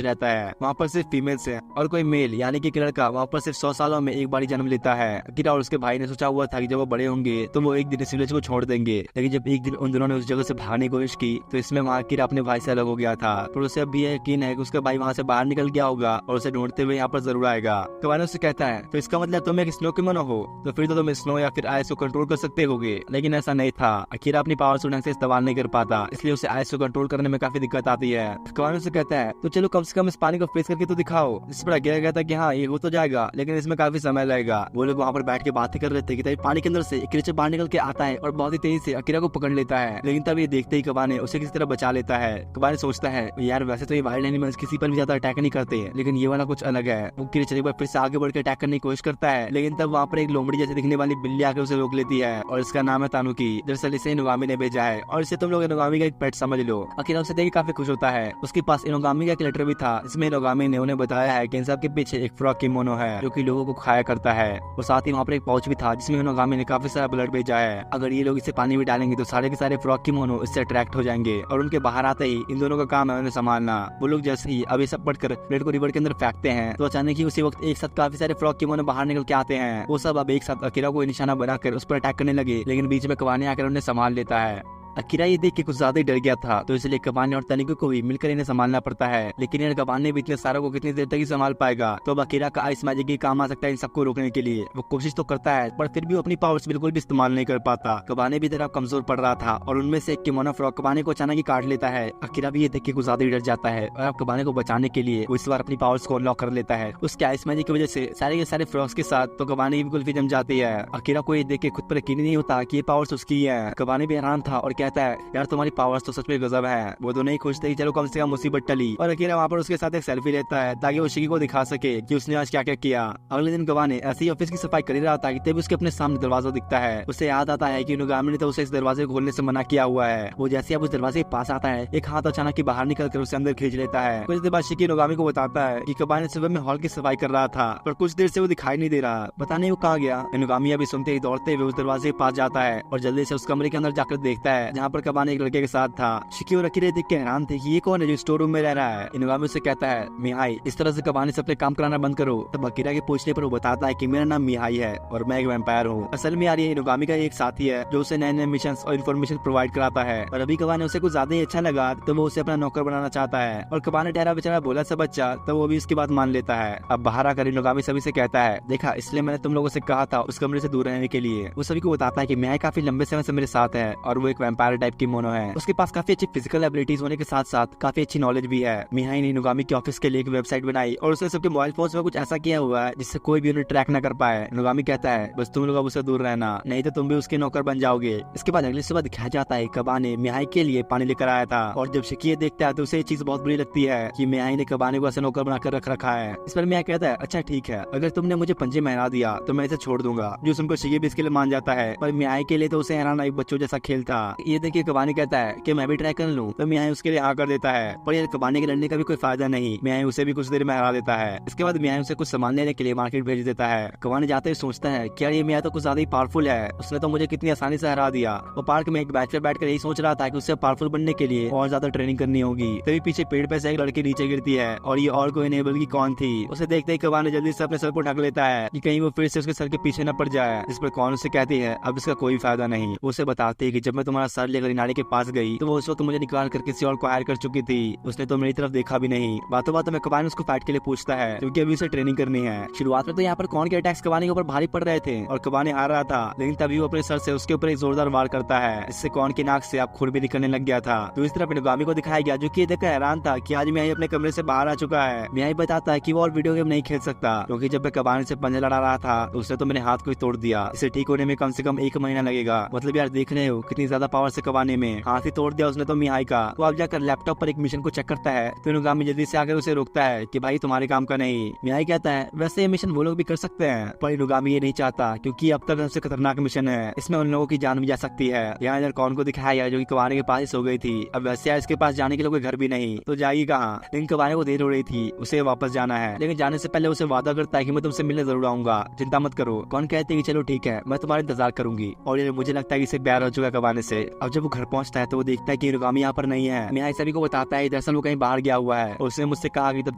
रहता है। वहाँ पर सिर्फ फीमेल्स है और कोई मेल यानी कि लड़का वहाँ पर सिर्फ 100 सालों में एक बार जन्म लेता है। कीरा और उसके भाई ने सोचा हुआ था कि जब वो बड़े होंगे तो वो एक दिन इस विलेज को छोड़ देंगे, लेकिन जब एक दिन उन दोनों ने उस जगह से भागने की कोशिश की तो इसमें वहाँ कीरा अपने भाई से अलग हो गया था। पर उसे अब भी यकीन है कि उसका भाई वहाँ से बाहर निकल गया होगा और उसे ढूंढते हुए यहाँ पर जरूर आएगा। कबाने उससे कहता है, तो इसका मतलब तुम एक स्नो के मनो हो, तो फिर तो तुम स्नो या फिर आइस को कंट्रोल कर सकते होगे। लेकिन ऐसा नहीं था, कीरा अपनी पावर से ढंग से इस्तेमाल नहीं कर पाता, इसलिए उसे आइस को कंट्रोल करने में काफी दिक्कत आती है। कबाने उससे कहता है, तो चलो कम से कम इस पानी को फ्रीज करके तो दिखाओ। इस पर कीरा कहता है कि हाँ ये हो तो जाएगा, लेकिन इसमें काफी समय लगेगा। वो लोग वहाँ पर बैठ के बातें कर रहे थे कि तभी पानी के अंदर से एक क्रीचर बाहर निकल के आता है और बहुत ही तेजी से अकीरा को पकड़ लेता है। लेकिन तब ये देखते ही कबाने उसे किसी तरह बचा लेता है। कबाने सोचता है, यार वैसे तो ये वाइल्ड एनिमल्स किसी पर भी ज्यादा अटैक नहीं करते, लेकिन ये वाला कुछ अलग है। वो क्रीचर एक बार फिर से आगे बढ़ के अटैक करने की कोशिश करता है, लेकिन तब वहाँ पर एक लोमड़ी जैसे दिखने वाली बिल्ली आकर उसे रोक लेती है और इसका नाम है तानुकी। दरअसल इसे इनोगामी ने भेजा है और इसे तुम लोग इनोगामी का एक पेट समझ लो। अकीरा उसे देख काफी खुश होता है। उसके पास इनोगामी का एक लेटर भी था, जिसमें इनोगामी ने उन्हें बताया है कि इन सब के पीछे एक फ्रॉग किमोनो है जो कि लोगों को खाया करता है। और साथ ही वहाँ पर एक पाउच भी था जिसमें इनोगामी ने काफी सारा ब्लड भेजा है। अगर ये लोग इसे पानी में डालेंगे तो सारे के सारे फ्रॉग किमोनो इससे अट्रैक्ट हो जाएंगे और उनके बाहर आते ही इन दोनों का काम है उन्हें संभालना। वो लोग जैसे ही अब ये सब पढ़कर ब्लड को रिवर के अंदर फेंकते हैं तो अचानक ही उसी वक्त एक साथ काफी सारे फ्रॉग किमोनो बाहर निकल के आते हैं। वो सब अब एक साथ अकीरा को निशाना बनाकर उस पर अटैक करने लगे, लेकिन बीच में कबाने आकर उन्हें संभाल लेता है। अकीरा ये देख के कुछ ज्यादा ही डर गया था, तो इसलिए कबाने और तनिको को भी मिलकर इन्हें संभालना पड़ता है। लेकिन यार कबाने भी इतने सारों को कितनी देर तक ही संभाल पाएगा, तो अब अकीरा का आइस मैजिक ही काम आ सकता है इन सबको रोकने के लिए। वो कोशिश तो करता है पर फिर भी अपनी पावर्स बिल्कुल भी इस्तेमाल नहीं कर पाता। कबाने भी तरह कमजोर पड़ रहा था और उनमें से एक किमोनो फ्रॉग कबाने को अचानक ही काट लेता है। अकीरा भी ये देख के कुछ ज्यादा ही डर जाता है और अब कबाने को बचाने के लिए वो इस बार अपनी पावर्स को अनलॉक कर लेता है। उसके आइस मैजिक की वजह से सारे के सारे फ्रॉग्स के साथ तो कबाने की कुल्फी जम जाती है। अकीरा को ये देख के खुद पर यकीन नहीं होता कि ये पावर्स उसकी है। कबाने भी हैरान था और कहता है, यार तुम्हारी पावर्स तो सच में गजब है। वो दोनों ही खुश थे कि चलो कम से कम मुसीबत टली। और अकीरा वहाँ पर उसके साथ एक सेल्फी लेता है ताकि वो शिकी को दिखा सके कि उसने आज क्या क्या किया। अगले दिन कबाने ऐसे ही ऑफिस की सफाई कर ही रहा था कि तभी उसके अपने सामने दरवाजा दिखता है। उसे याद आता है कि इनोगामी ने तो उसे इस दरवाजे को खोलने से मना किया हुआ है। वो जैसे अब उस दरवाजे के पास आता है, एक हाथ अचानक ही बाहर निकल कर उसे अंदर खींच लेता है। कुछ देर बाद शिकी इनोगामी को बताता है कि कबाने सुबह में हॉल की सफाई कर रहा था, पर कुछ देर से वो दिखाई नहीं दे रहा, पता नहीं वो कहाँ गया। इनोगामी अभी सुनते ही दौड़ते हुए उस दरवाजे के पास जाता है और जल्दी से उस कमरे के अंदर जाकर देखता है जहाँ पर कबाने एक लड़के के साथ था। शिकी और अकीरा देख के हैरान थे कि ये कौन है जो स्टोर रूम में रह रहा है। इनोगामी उससे कहता है, मिहाई, इस तरह से कबाने से अपने काम कराना बंद करो। तब अकीरा के पूछने पर वो बताता है कि मेरा नाम मिहाई है और मैं एक वैम्पायर हूँ। असल में यार ये इनोगामी का एक साथी है जो उसे नए नए मिशन और इन्फॉर्मेशन प्रोवाइड कराता है। और अभी कबाने उसे कुछ ज्यादा ही अच्छा लगा तो वो उसे अपना नौकर बनाना चाहता है। और कबाने ठहरा बेचारा बोला सा बच्चा, तो वो भी इसकी बात मान लेता है। अब बाहर आकर इनोगामी सभी से कहता है, देखा इसलिए मैंने तुम लोगों से कहा था उस कमरे से दूर रहने के लिए। वो सभी को बताता है कि मिहाई काफी लंबे समय से मेरे साथ है और वो एक वैम्पायर टाइप की मोनो है। उसके पास काफी अच्छी फिजिकल एबिलिटीज होने के साथ साथ काफी अच्छी नॉलेज भी है। मिहाई ने इनोगामी के ऑफिस के लिए एक वेबसाइट बनाई और उसने सबके मोबाइल फोन में कुछ ऐसा किया हुआ है जिससे कोई भी उन्हें ट्रैक न कर पाए। इनोगामी कहता है, बस तुम लोग अब उससे दूर रहना, नहीं तो तुम भी उसके नौकर बन जाओगे। इसके बाद अगली सुबह दिखाया जाता है कबाने मिहाई के लिए पानी लेकर आया था और जब शिकी ये देखता है तो उसे ये चीज बहुत बुरी लगती है कि मिहाई ने कबाने को ऐसे नौकर बनाकर रख रखा है। इस पर मिहाई कहता है, अच्छा ठीक है, अगर तुमने मुझे पंजे में हरा दिया तो मैं इसे छोड़ दूंगा। जो सुनकर शिकी भी इसके लिए मान जाता है, पर मिहाई के लिए तो उसे हराना एक बच्चों जैसा खेल था। ये देखिए कबाने कहता है कि मैं भी ट्राई कर लूं, तो मिहाई उसके लिए हाँ कर देता है। पर यार कबाने के लड़ने का भी कोई फायदा नहीं, मिहाई उसे भी कुछ देर में हरा देता है। इसके बाद मिहाई उसे कुछ सामान लेने के लिए मार्केट भेज देता है। कबाने जाते ही सोचता है कि यार ये मिहाई तो कुछ ज्यादा ही पावरफुल है, उसने तो मुझे कितनी आसानी से हरा दिया। वो पार्क में एक बेंच पे बैठकर यही सोच रहा था कि उससे पावरफुल बनने के लिए और ज्यादा ट्रेनिंग करनी होगी। तभी पीछे पेड़ पे से एक लड़की नीचे गिरती है और ये और कोई नेबल की कौन थी। उसे देखते ही कबाने जल्दी से अपने सर को ढक लेता है कि कहीं वो फिर से उसके सर के पीछे न पड़ जाए। जिस पर कौन उसे कहती है, अब इसका कोई फायदा नहीं। उसे बताती है कि जब मैं तुम्हारा सर लेकर इनारे के पास गई तो वो उस वक्त मुझे निकाल कर किसी और को हायर कर चुकी थी, उसने तो मेरी तरफ देखा भी नहीं। बातों बातों में कबाने उसको फाइट के लिए पूछता है क्योंकि अभी उसे ट्रेनिंग करनी है। शुरुआत में तो यहाँ पर कौन के अटैक्स कबाने के ऊपर भारी पड़ रहे थे और कबाने हार रहा था, लेकिन तभी वो अपने सर से उसके ऊपर एक जोरदार वार करता है। इससे कौन की नाक से अब खून भी निकलने लग गया था। तो इस तरफ इनोगामी को दिखाया गया जो कि देखकर हैरान था कि आज मिहाई अपने कमरे से बाहर आ चुका है। मिहाई बताता है कि वो और वीडियो गेम नहीं खेल सकता क्योंकि जब मैं कबाने से पंजा लड़ा रहा था तो उसने तो मेरे हाथ को ही तोड़ दिया। इसे ठीक होने में कम से कम 1 महीना लगेगा। मतलब यार देख रहे हो कितनी ज्यादा पावर पावर से कबाने में हाथ ही तोड़ दिया उसने तो मिहाई का। वो अब जाकर लैपटॉप पर एक मिशन को चेक करता है तो इनुगामी जल्दी से आकर उसे रोकता है कि भाई तुम्हारे काम का नहीं। मिहाई कहता है वैसे ये मिशन वो लोग भी कर सकते हैं, पर इनुगामी ये नहीं चाहता क्योंकि अब तक सबसे खतरनाक मिशन है, इसमें उन लोगों की जान भी जा सकती है। यहाँ इधर कौन को दिखाया जो कि कबाने के पास ही सो गई थी। अब वैसे इसके पास जाने के लिए कोई घर भी नहीं तो जाएगी कहाँ। लेकिन कबाने को देर हो रही थी, उसे वापस जाना है, लेकिन जाने से पहले उसे वादा करता है कि मैं तुमसे मिलने जरूर आऊंगा, चिंता मत करो। कौन कहते हैं कि चलो ठीक है मैं तुम्हारा इंतजार करूंगी। और ये मुझे लगता है कि इसे प्यार हो चुका है कबाने से। अब जब वो घर पहुंचता है तो वो देखता है कि इनुगामी यहाँ पर नहीं है। मिहाई सभी को बताता है दरअसल वो कहीं बाहर गया हुआ है और उसने मुझसे कहा कि तब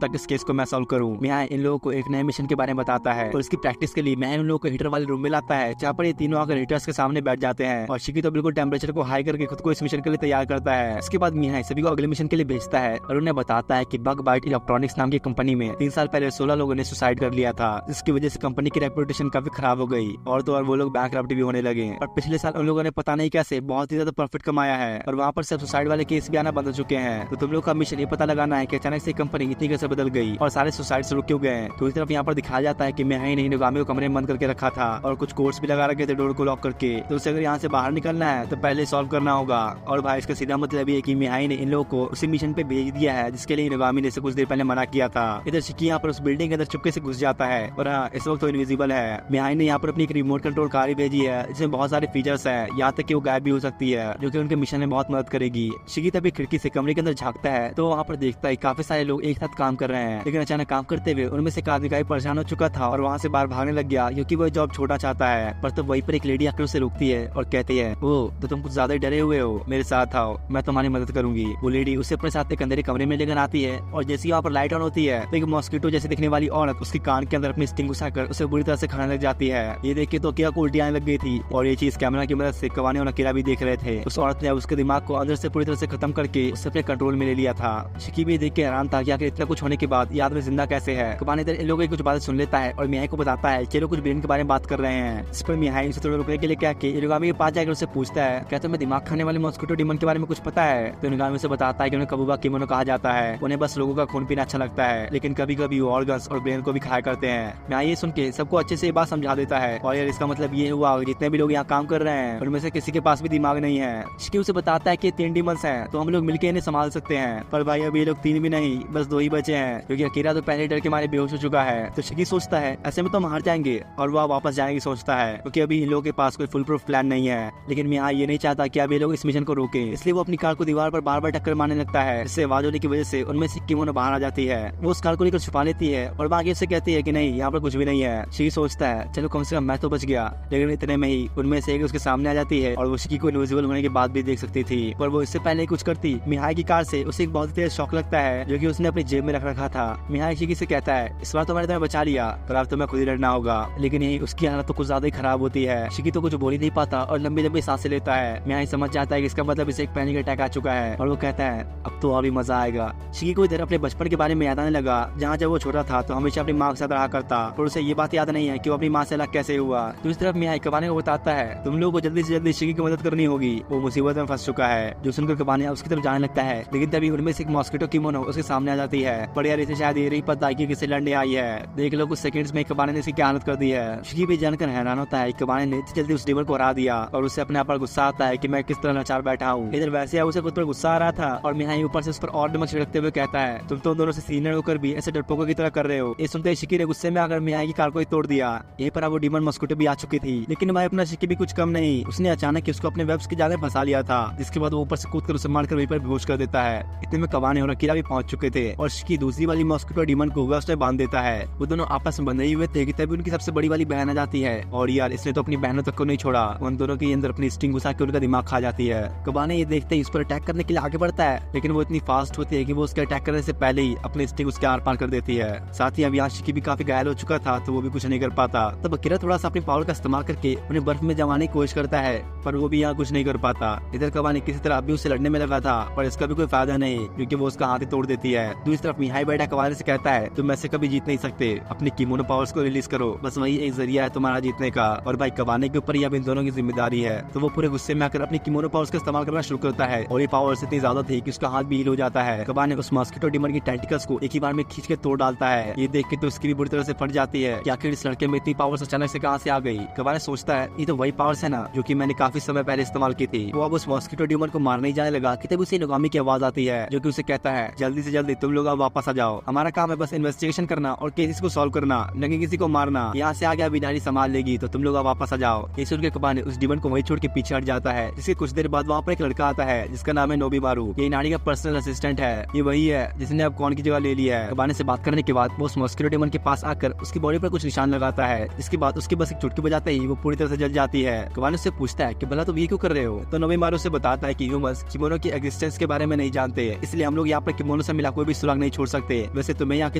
तक इस केस को मैं सॉल्व करूँ। मिहाई इन लोगों को एक नए मिशन के बारे में बताता है और इसकी प्रैक्टिस के लिए मिहाई उन लोगों को हीटर वाले रूम में लाता है जहाँ पर ये तीनों आकर हीटर्स के सामने बैठ जाते हैं और शिकी तो बिल्कुल टेम्परेचर को हाई करके खुद को इस मिशन के लिए तैयार करता है। इसके बाद मिहाई सभी को अगले मिशन के लिए भेजता है और उन्हें बताता है कि बग बाइट इलेक्ट्रॉनिक्स नाम की कंपनी में 3 साल पहले 16 लोगों ने सुसाइड कर लिया था, जिसकी वजह से कंपनी की रेपुटेशन काफी खराब हो गई और तो और वो लोग बैंकरप्ट भी होने लगे। और पिछले साल उन लोगों ने पता नहीं कैसे बहुत ही ज्यादा प्रॉफिट कमाया है और वहाँ पर सब सुसाइड वाले केस भी आना बंद हो चुके हैं। तो तुम लोग का मिशन ये पता लगाना है कि अचानक से कंपनी इतनी कैसे बदल गई और सारे सुसाइड से रुक क्यों गए। तो इस तरफ यहाँ पर दिखाया जाता है कि मिहाई ने इनुगामी को कमरे में बंद करके रखा था और कुछ कोड्स भी लगा रखे थे डोर को लॉक करके। तो उसे अगर यहाँ से बाहर निकलना है तो पहले सॉल्व करना होगा। और भाई इसका सीधा मतलब ये है कि मिहाई ने इन लोगों को उसी मिशन पे भेज दिया है जिसके लिए इनुगामी ने कुछ देर पहले मना किया था। इधर शिकी यहाँ पर उस बिल्डिंग के अंदर चुपके से घुस जाता है और हाँ इस वक्त तो इनविजिबल है। मिहाई ने यहाँ पर अपनी एक रिमोट कंट्रोल कार भेजी है जिसमें बहुत सारे फीचर्स है, यहाँ तक कि वो गायब भी हो सकती है जो कि उनके मिशन में बहुत मदद करेगी। शिकी तभी खिड़की से कमरे के अंदर झांकता है तो वहाँ पर देखता है काफी सारे लोग एक साथ काम कर रहे हैं, लेकिन अचानक काम करते हुए उनमें से एक आदमी परेशान हो चुका था और वहाँ से बाहर भागने लग गया क्योंकि वो जॉब छोड़ना चाहता है। पर तब वहीं पर एक लेडी आकर उसे रोकती है और कहती है ओ तो तुम कुछ ज्यादा डरे हुए हो, मेरे साथ आओ मैं तुम्हारी मदद करूंगी। वो लेडी उसे अपने साथ एक अंधेरे कमरे में लेकर आती है और जैसे ही वहाँ पर लाइट ऑन होती है तो एक मॉस्किटो जैसे दिखने वाली औरत उसके कान के अंदर अपनी स्टिंग घुसाकर उसे बुरी तरह से खाने लग जाती है। ये देख के तो क्या को उल्टी आने लग गई थी और ये चीज कैमरा की मदद से कबाने और अकेला भी देख रहे थे। उस औरत ने उसके दिमाग को अंदर से पूरी तरह से खत्म करके उसे अपने कंट्रोल में ले लिया था। शिकी भी देख के हैरान था कि आखिर इतना कुछ होने के बाद ये आदमी जिंदा कैसे है। कबाने इधर इन लोगों की कुछ बातें सुन लेता है और मिहाई को बताता है कि लोग कुछ ब्रेन के बारे में बात कर रहे हैं। इस पर मिहाई उसे थोड़ा रुकने के लिए क्या कि इनुगामी के पास जाकर उससे पूछता है क्या तुम्हें दिमाग खाने वाले मॉस्किटो डीमन के बारे में कुछ पता है। तो इनुगामी उसे बताता है कि उन्हें कबूबा किमोनो कहा जाता है, उन्हें बस लोगों का खून पीना अच्छा लगता है लेकिन कभी कभी वो ऑर्गन्स और ब्रेन को भी खाया करते हैं। मिहाई ये सुन के सबको अच्छे से ये बात समझा देता है और यार इसका मतलब ये हुआ जितने भी लोग यहाँ काम कर रहे हैं उनमें से किसी के पास भी दिमाग नहीं है। शिकी उसे बताता है कि 3 डीमंस हैं तो हम लोग मिलकर इन्हें संभाल सकते हैं, पर भाई अभी ये लोग 3 भी नहीं बस 2 ही बचे हैं क्योंकि अकेला तो पहले डर के मारे बेहोश हो चुका है। तो शिकी सोचता है ऐसे में तो हम हार जाएंगे और वह वापस जाने की सोचता है क्योंकि अभी इन लोगों के पास कोई फुल प्रूफ प्लान नहीं है। लेकिन मिहाई ये नहीं चाहता कि अब ये लोग इस मिशन को रोके, इसलिए वो अपनी कार को दीवार पर बार बार टक्कर मारने लगता है जिससे आवाज होने की वजह से उनमें से किमोनो बाहर आ जाती है। वो उस कार को लेकर छुपा लेती है और बाकी उससे कहती है कि नहीं यहाँ पर कुछ भी नहीं है। शिकी सोचता है चलो कम से कम मैं तो बच गया, लेकिन इतने में ही उनमें से एक उसके सामने आ जाती है और वो शिकी को इनविजिबल होने के बाद भी देख सकती थी, पर वो इससे पहले कुछ करती मिहाई की कार से उसे एक बहुत तेज शॉक लगता है जो कि उसने अपनी जेब में रख रखा था। मिहाई शिकी से कहता है इस बार तो मैंने तुम्हें बचा लिया पर अब तुम्हें खुद ही लड़ना होगा, लेकिन यही उसकी हालत तो कुछ ज्यादा ही खराब होती है। शिकी तो कुछ बोल ही नहीं पाता और लंबी लंबी सांसें लेता है। मिहाई समझ जाता है कि इसका मतलब इसे एक पैनिक अटैक आ चुका है और वो कहता है अब तो अभी मजा आएगा। शिकी को इधर अपने बचपन के बारे में याद आने लगा जहाँ जब वो छोटा था तो हमेशा अपनी माँ के साथ रहा करता और उसे ये बात याद नहीं है कि वो अपनी माँ से अलग कैसे हुआ। दूसरी तरफ मिहाई कबाने को बताता है तुम लोगों को जल्दी से जल्दी शिकी की मदद करनी होगी, वो मुसीबत में फंस चुका है। जो सुनकर कबाने उसकी तरफ जाने लगता है लेकिन तभी उनमें से एक मॉस्किटो किमोनो उसके सामने आ जाती है। पर यार इसे शायद ये नहीं पता कि किसे लड़ने आई है। देख लो कुछ सेकंड्स में कबाने ने इसकी क्या हालत कर दी है। शिकी भी जानकर हैरान होता है कबाने ने जल्दी उस डीमन को हरा दिया और उसे अपने आप पर गुस्सा आता है कि मैं किस तरह लाचार बैठा हूँ। इधर वैसे उसे खुद पर गुस्सा आ रहा था और मिहाई ऊपर से उस पर और नमक छिड़कते हुए कहता है तुम तो दोनों से सीनियर होकर भी ऐसे डरपोकों की तरह कर रहे हो। ये सुनते ही शिकी ने गुस्से में आकर मिहाई की कार को ही तोड़ दिया। यहीं पर वो डीमन मॉस्किटो भी आ चुकी थी, लेकिन भाई अपना शिकी भी कुछ कम नहीं, उसने अचानक उसको अपने वेब्स की जाल में फंसा लिया था जिसके बाद वो ऊपर से कूदकर उसे मारकर वहीं पर बेहोश कर देता है। इतने में कबाने और अकीला भी पहुंच चुके थे और शिकी दूसरी वाली मॉस्किटो डीमन को वेब्स में बांध देता है। वो दोनों आपस में बंधे ही हुए थे कि तभी उनकी सबसे बड़ी वाली बहन आ जाती है और यार इसने तो अपनी बहनों तक को नहीं छोड़ा, उन दोनों के अंदर अपनी स्टिंग घुसा के उनका दिमाग खा जाती है। कबाने ये देखते ही उस पर अटैक करने के लिए आगे बढ़ता है लेकिन वो इतनी फास्ट होती है कि वो उसके अटैक करने से पहले ही अपनी स्टिंग उसके आर पार कर देती है। साथ ही अब यहाँ शिकी भी काफी घायल हो चुका था तो वो भी कुछ नहीं कर पाता। तब अकीला थोड़ा सा अपनी पावर का इस्तेमाल करके उन्हें बर्फ में जमाने की कोशिश करता है पर वो भी यहाँ कुछ नहीं कर पाता। इधर कबाने किसी तरह अभी उससे लड़ने में लगा था पर इसका भी कोई फायदा नहीं क्योंकि वो उसका हाथ ही तोड़ देती है। दूसरी तरफ मिहाई बैठा कबाने से कहता है तुम ऐसे कभी जीत नहीं सकते, अपनी किमोनो पावर्स को रिलीज करो, बस वही एक जरिया है तुम्हारा जीतने का। और भाई कबाने के ऊपर ही अब इन दोनों की जिम्मेदारी है। तो वो पूरे गुस्से में आकर अपनी किमोनो पावर्स का इस्तेमाल करना शुरू करता है और ये पावर्स इतनी ज्यादा थी कि उसका हाथ भी हील हो जाता है। कबाने उस मॉस्किटो डीमन की टेंटिकल्स को एक ही बार में खींच के तोड़ डालता है। ये देख के तो उसकी भी बुरी तरह से फट जाती है कि आखिर इस लड़के में इतनी पावर्स अचानक से कहाँ से आ गई। कबाने सोचता है ये तो वही पावर्स है ना जो कि मैंने काफी समय पहले इस्तेमाल की थी। वो अब उस मॉस्किटो ड्यूमन को मारने जाने लगा कि तब उसे नोगामी की आवाज आती है जो कि उसे कहता है जल्दी से जल्दी तुम लोग अब वापस आ जाओ, हमारा काम है बस इन्वेस्टिगेशन करना और केसेस को सॉल्व करना, न कि किसी को मारना। यहाँ से आगे अभी नारी संभाल लेगी तो तुम लोग अब वापस आ जाओ। ये सुन के कबाने उस ड्यूमन को वहीं छोड़ के पीछे हट जाता है। जिसके कुछ देर बाद वहाँ पर एक लड़का आता है जिसका नाम है नोबीमारू। ये नारी का पर्सनल असिस्टेंट है। ये वही है जिसने अब कौन की जगह ले लिया है। कबाने से बात करने के बाद वो उस मॉस्किटो ड्यूमन के पास आकर उसकी बॉडी पर कुछ निशान लगाता है। इसके बाद उसके बस एक चुटकी बजाते ही वो पूरी तरह से जल जाती है। कबाने उससे पूछता है कि भला तुम ये क्यों कर रहे हो? तो नोबीमारू से बताता है कि ह्यूमंस किमोनो की एग्जिस्टेंस के बारे में नहीं जानते, इसलिए हम लोग यहाँ पर किमोनो से मिला कोई भी सुराग नहीं छोड़ सकते। वैसे तुम्हें यहाँ की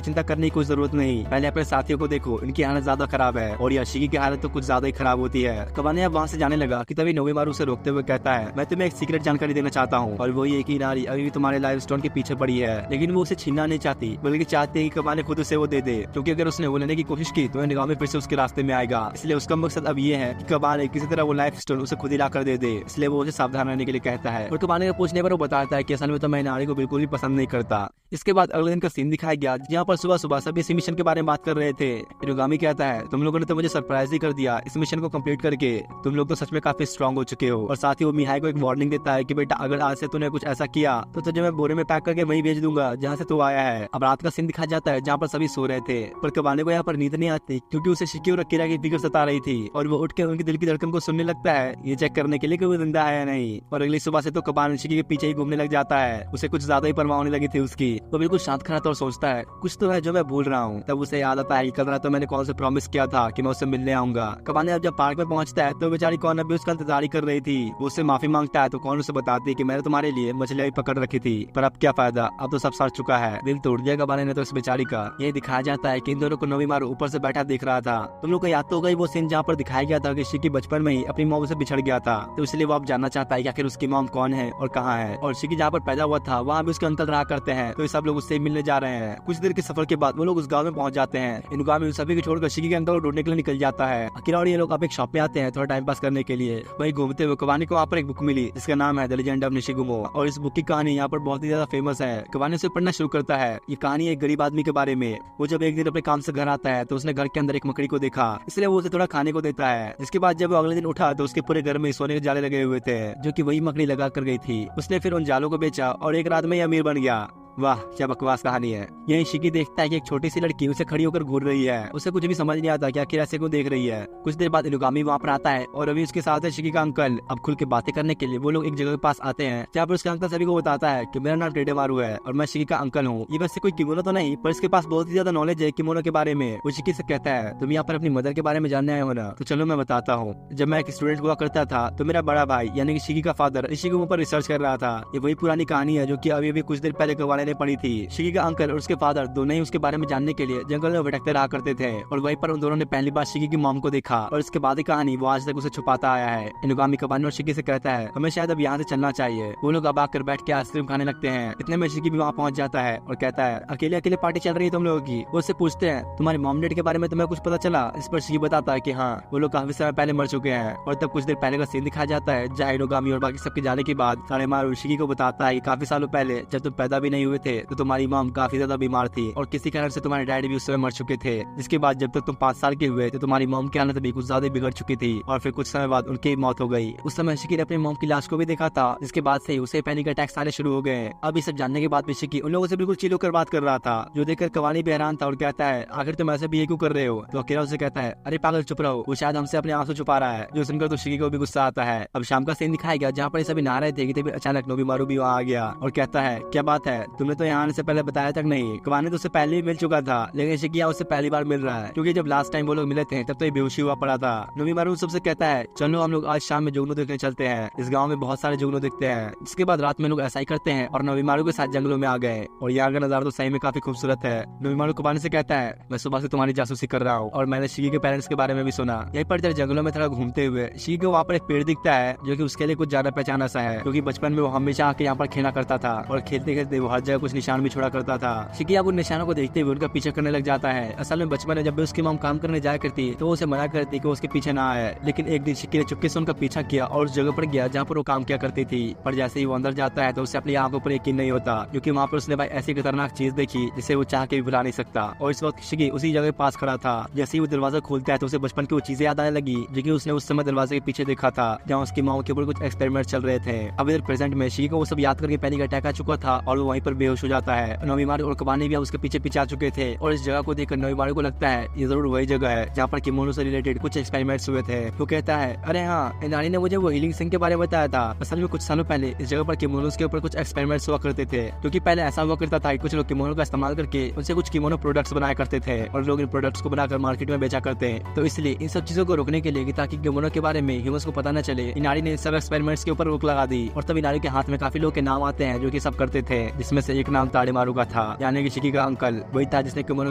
चिंता करने की कोई जरूरत नहीं, पहले अपने साथियों को देखो, इनकी हालत ज्यादा खराब है और याशिकी की हालत तो कुछ ज्यादा ही खराब होती है। कबाने अब वहाँ से जाने लगा कि तभी नोबीमारू से रोकते हुए कहता है मैं तुम्हें एक सीक्रेट जानकारी देना चाहता हूँ और वो ये कि नारी अभी भी तुम्हारे लाइफ स्टोन के पीछे पड़ी है, लेकिन वो उसे छीनना नहीं चाहती बल्कि चाहती है कि कबाने खुद उसे वो दे दे, क्योंकि अगर उसने वो लेने की कोशिश की तो निगाह में फिर से उसके रास्ते में आएगा। इसलिए उसका मकसद अब ये है कि कबाने किसी तरह वो लाइफ स्टोन उसे खुद ही ला कर दे दे, इसलिए वो उसे सावधान रहने के लिए कहता है। और कबाने को पूछने पर वो बताता है कि असल में तो मैं नारी को बिल्कुल भी पसंद नहीं करता। इसके बाद अगले दिन का सीन दिखाया गया जहाँ पर सुबह सुबह सभी इस मिशन के बारे में बात कर रहे थे। इनुगामी कहता है तुम लोगों ने तो मुझे सरप्राइज ही कर दिया इस मिशन को कंप्लीट करके, तुम लोग तो सच में काफी स्ट्रांग हो चुके हो। और साथ ही वो मिहाई को एक वार्निंग देता है कि बेटा अगर आज से तूने कुछ ऐसा किया तो तुझे मैं बोरे में पैक करके वहीं भेज दूंगा जहाँ से तू आया है। अब रात का सीन दिखाया जाता है जहाँ पर सभी सो रहे थे, पर कबाने को यहाँ पर नींद नहीं आती क्योंकि उसे शिकी और अकीरा की फिक्र सता रही थी और वो उठ के उनकी दिल की धड़कन को सुनने लगता है, ये चेक करने के लिए कि वो जिंदा है या नहीं। और अगली सुबह से तो कबाने शिकी के पीछे ही घूमने लग जाता है, उसे कुछ ज्यादा ही परवाह होने लगी थी उसकी। वो बिल्कुल शांत खड़ा था और सोचता है कुछ तो है जो मैं भूल रहा हूँ। तब उसे याद आता है कल रात तो मैंने कौन से प्रॉमिस किया था कि मैं उससे मिलने आऊंगा। कबाने अब जब पार्क में पहुंचता है तो बेचारी कौन अभी उसका इंतजार कर रही थी। वो उससे माफी मांगता है तो कौन उसे बताती है कि मैंने तुम्हारे लिए मछलियां पकड़ रखी थी, पर अब क्या फायदा, अब तो सब सड़ चुका है। दिल तोड़ दिया कबाने ने तो इस बेचारी का। ये दिखाया जाता है कि इन दोनों को नोबीमारू ऊपर से बैठा देख रहा था। तुम लोग को याद तो होगा वो सीन जहाँ पर दिखाया गया था कि शिकी बचपन में ही अपनी मॉम से बिछड़ गया था, तो इसलिए वो अब जानना चाहता है कि आखिर उसकी मॉम कौन है और कहाँ है। और शिकी जहाँ पर पैदा हुआ था वहाँ भी उसके अंकल रहा करते हैं, तो सब लोग उससे मिलने जा रहे हैं। कुछ देर के सफर के बाद वो लोग उस गाँव में पहुंच जाते हैं। इन गाँव में सभी को छोड़कर शिकी के अंकल को ढूंढने के लिए निकल जाता है। अकीरा और ये लोग अब एक शॉप में आते हैं थोड़ा टाइम पास करने के लिए। वही घूमते हुए कबाने को वहाँ पर एक बुक मिली जिसका नाम है द लेजेंड ऑफ निशिगुमो, और इस बुक की कहानी यहाँ पर बहुत ही ज्यादा फेमस है। कबाने से पढ़ना शुरू करता है। ये कहानी एक गरीब आदमी के बारे में। वो जब एक दिन अपने काम से घर आता है तो उसने घर के अंदर एक मकड़ी को देखा, इसलिए वो उसे थोड़ा खाने को देता है। जिसके बाद जब वो अगले दिन उठा तो उसके पूरे घर में सोने के जाले लगे हुए थे जो कि वही मकड़ी लगा कर गई थी। उसने फिर उन जालों को बेचा और एक रात में ही अमीर बन गया। वाह क्या बकवास कहानी है। यही शिकी देखता है कि एक छोटी सी लड़की उसे खड़ी होकर घूर रही है। उसे कुछ भी समझ नहीं आता कि आखिर ऐसे क्यों देख रही है। कुछ देर बाद इनुगामी वहाँ पर आता है और अभी उसके साथ है शिकी का अंकल। अब खुल के बातें करने के लिए वो लोग एक जगह के पास आते हैं जहाँ पर उसका अंकल सभी को बताता है कि मेरा नाम टेडेमारू है और मैं शिकी का अंकल हूँ। ये वैसे कोई किमोनो तो नहीं, पर इसके पास बहुत ही ज्यादा नॉलेज है किमोनो के बारे में। वो शिकी से कहता है तुम यहाँ पर अपनी मदर के बारे में जानने आए हो ना, तो चलो मैं बताता हूँ। जब मैं एक स्टूडेंट हुआ करता था तो मेरा बड़ा भाई यानी कि शिकी का फादर शिकी पर रिसर्च कर रहा था। ये वही पुरानी कहानी है जो की अभी कुछ देर पहले कबाने ने पढ़ी थी। शिकी का अंकल और उसके फादर दोनों ही उसके बारे में जानने के लिए जंगल में भटकते रहा करते थे और वहीं पर उन दोनों ने पहली बार शिकी की मॉम को देखा और इसके बाद ही कहानी वो आज तक उसे छुपाता आया है। इनुगामी कबाने और शिकी से कहता है हमें शायद अब यहाँ से चलना चाहिए। वो लोग अब आकर बैठ के आइसक्रीम खाने लगते हैं। इतने में शिकी भी वहाँ पहुंच जाता है और कहता है अकेले अकेले पार्टी चल रही है तुम लोगों की। वो उससे पूछते हैं तुम्हारे मॉम डैड के बारे में तुम्हें कुछ पता चला? इस पर शिकी बताता है कि हाँ वो लोग काफी समय पहले मर चुके हैं। और तब कुछ देर पहले का सीन दिखाया जाता है जहाँ इनुगामी और बाकी सबके जाने के बाद ताडेमारू शिकी को बताता है काफी सालों पहले जब तुम पैदा भी नहीं हुए थे तो तुम्हारी मॉम काफी ज्यादा बीमार थी और किसी कारण से तुम्हारे डैडी भी उस समय मर चुके थे। जिसके बाद जब तक तुम 5 साल के हुए तो तुम्हारी मॉम की हालत भी कुछ ज्यादा बिगड़ चुकी थी और फिर कुछ समय बाद उनकी मौत हो गई। उस समय शिकी ने अपनी मॉम की लाश को भी देखा था, जिसके बाद से उसे पैनिक अटैक्स आने शुरू हो गए। अब ये सब जानने के बाद भी शिकी उन लोगों से बिल्कुल चिल होकर बात कर रहा था, जो देखकर कवानी भी हैरान था और कहता है आखिर तुम ऐसे भी क्यों कर रहे हो? तो अकेला उसे कहता है अरे पागल चुप रहो, वो शायद हमसे अपने आंसू छुपा रहा है। जो सुनकर तो शिकी को भी गुस्सा आता है। अब शाम का सीन दिखाया गया जहाँ पर सभी नहा रहे थे तभी अचानक नोबीमारू भी वहाँ आ गया और कहता है क्या बात है, तुमने तो यहाँ आने से पहले बताया तक नहीं। कवानी तो उससे पहले ही मिल चुका था लेकिन शिकी उससे पहली बार मिल रहा है क्योंकि जब लास्ट टाइम वो लोग मिले थे तब तो ये बेहोशी हुआ पड़ा था। नोबीमारू सबसे कहता है चलो हम लोग आज शाम में जुगनू देखने चलते हैं। इस गांव में बहुत सारे जुगनू दिखते हैं। इसके बाद रात में लोग ऐसा ही करते हैं और नोबीमारू के साथ जंगलों में आ गए और यहाँ का नजारा तो सही में काफी खूबसूरत है। नोबीमारू कबाने से कहता है मैं सुबह से तुम्हारी जासूसी कर रहा हूँ और मैंने शिकी के पेरेंट्स के बारे में भी सुना। यहीं पर जब जंगलों में थोड़ा घूमते हुए शिकी को वहाँ पर एक पेड़ दिखता है जो कि उसके लिए कुछ ज्यादा पहचाना सा है क्योंकि बचपन में वो हमेशा आके यहाँ पर खेला करता था और खेलते खेलते वो हर जगह कुछ निशान भी छोड़ा करता था। शिकी अब उन निशानों को देखते हुए उनका पीछा करने लग जाता है। असल में बचपन में जब भी उसकी मॉम काम करने जाया करती तो उसे मना करती कि उसके पीछे ना आए, लेकिन एक दिन शिकी ने चुपके से उनका पीछा किया और उस जगह पर गया जहाँ पर वो काम किया करती थी। पर जैसे ही वो अंदर जाता है तो उसे अपनी आंखों पर यकीन नहीं होता, क्योंकि वहाँ पर उसने भाई ऐसी खतरनाक चीज देखी जिसे वो चाह के भी भुला नहीं सकता। और इस वक्त शिकी उसी जगह पास खड़ा था। जैसे ही वो दरवाजा खोलता है तो उसे बचपन की वो चीजें याद आने लगी जो कि उसने उस समय दरवाजे के पीछे देखा था, जहाँ उसकी माँ के ऊपर कुछ एक्सपेरिमेंट चल रहे थे। अब इधर प्रेजेंट में शिकी को वो सब याद करके पैनिक अटैक आ चुका था और वो वहीं पर बेहोश हो जाता है। नोमिमारू और कबानी भी अब उसके पीछे पीछे आ चुके थे और इस जगह को देखकर नोमिमारू को लगता है ये जरूर वही जगह है जहाँ पर किमोनो से रिलेटेड कुछ एक्सपेरिमेंट्स हुए थे। वो कहता है अरे हाँ, इनानी ने मुझे वो हीलिंग सिंह के बारे में बताया था। असल में कुछ सालों पहले इस जगह पर किमोनोस के ऊपर कुछ एक्सपेरिमेंट्स हुआ करते थे, क्योंकि पहले ऐसा हुआ करता था कुछ लोग किमोनो का इस्तेमाल करके उनसे कुछ किमोनो प्रोडक्ट्स बनाया करते थे और लोग इन प्रोडक्ट्स को बनाकर मार्केट में बेचा करते हैं। तो इसलिए इन सब चीजों को रोकने के लिए ताकि किमोनो के बारे में ह्यूमंस को पता न चले, इनानी ने सब एक्सपेरिमेंट्स के ऊपर रोक लगा दी। और तब इनानी के हाथ में काफी लोग के नाम आते हैं जो कि सब करते थे, जिसमें से एक नाम ताड़ेमारू का था, यानी कि शिकी का अंकल। वही था जिसने किमोनो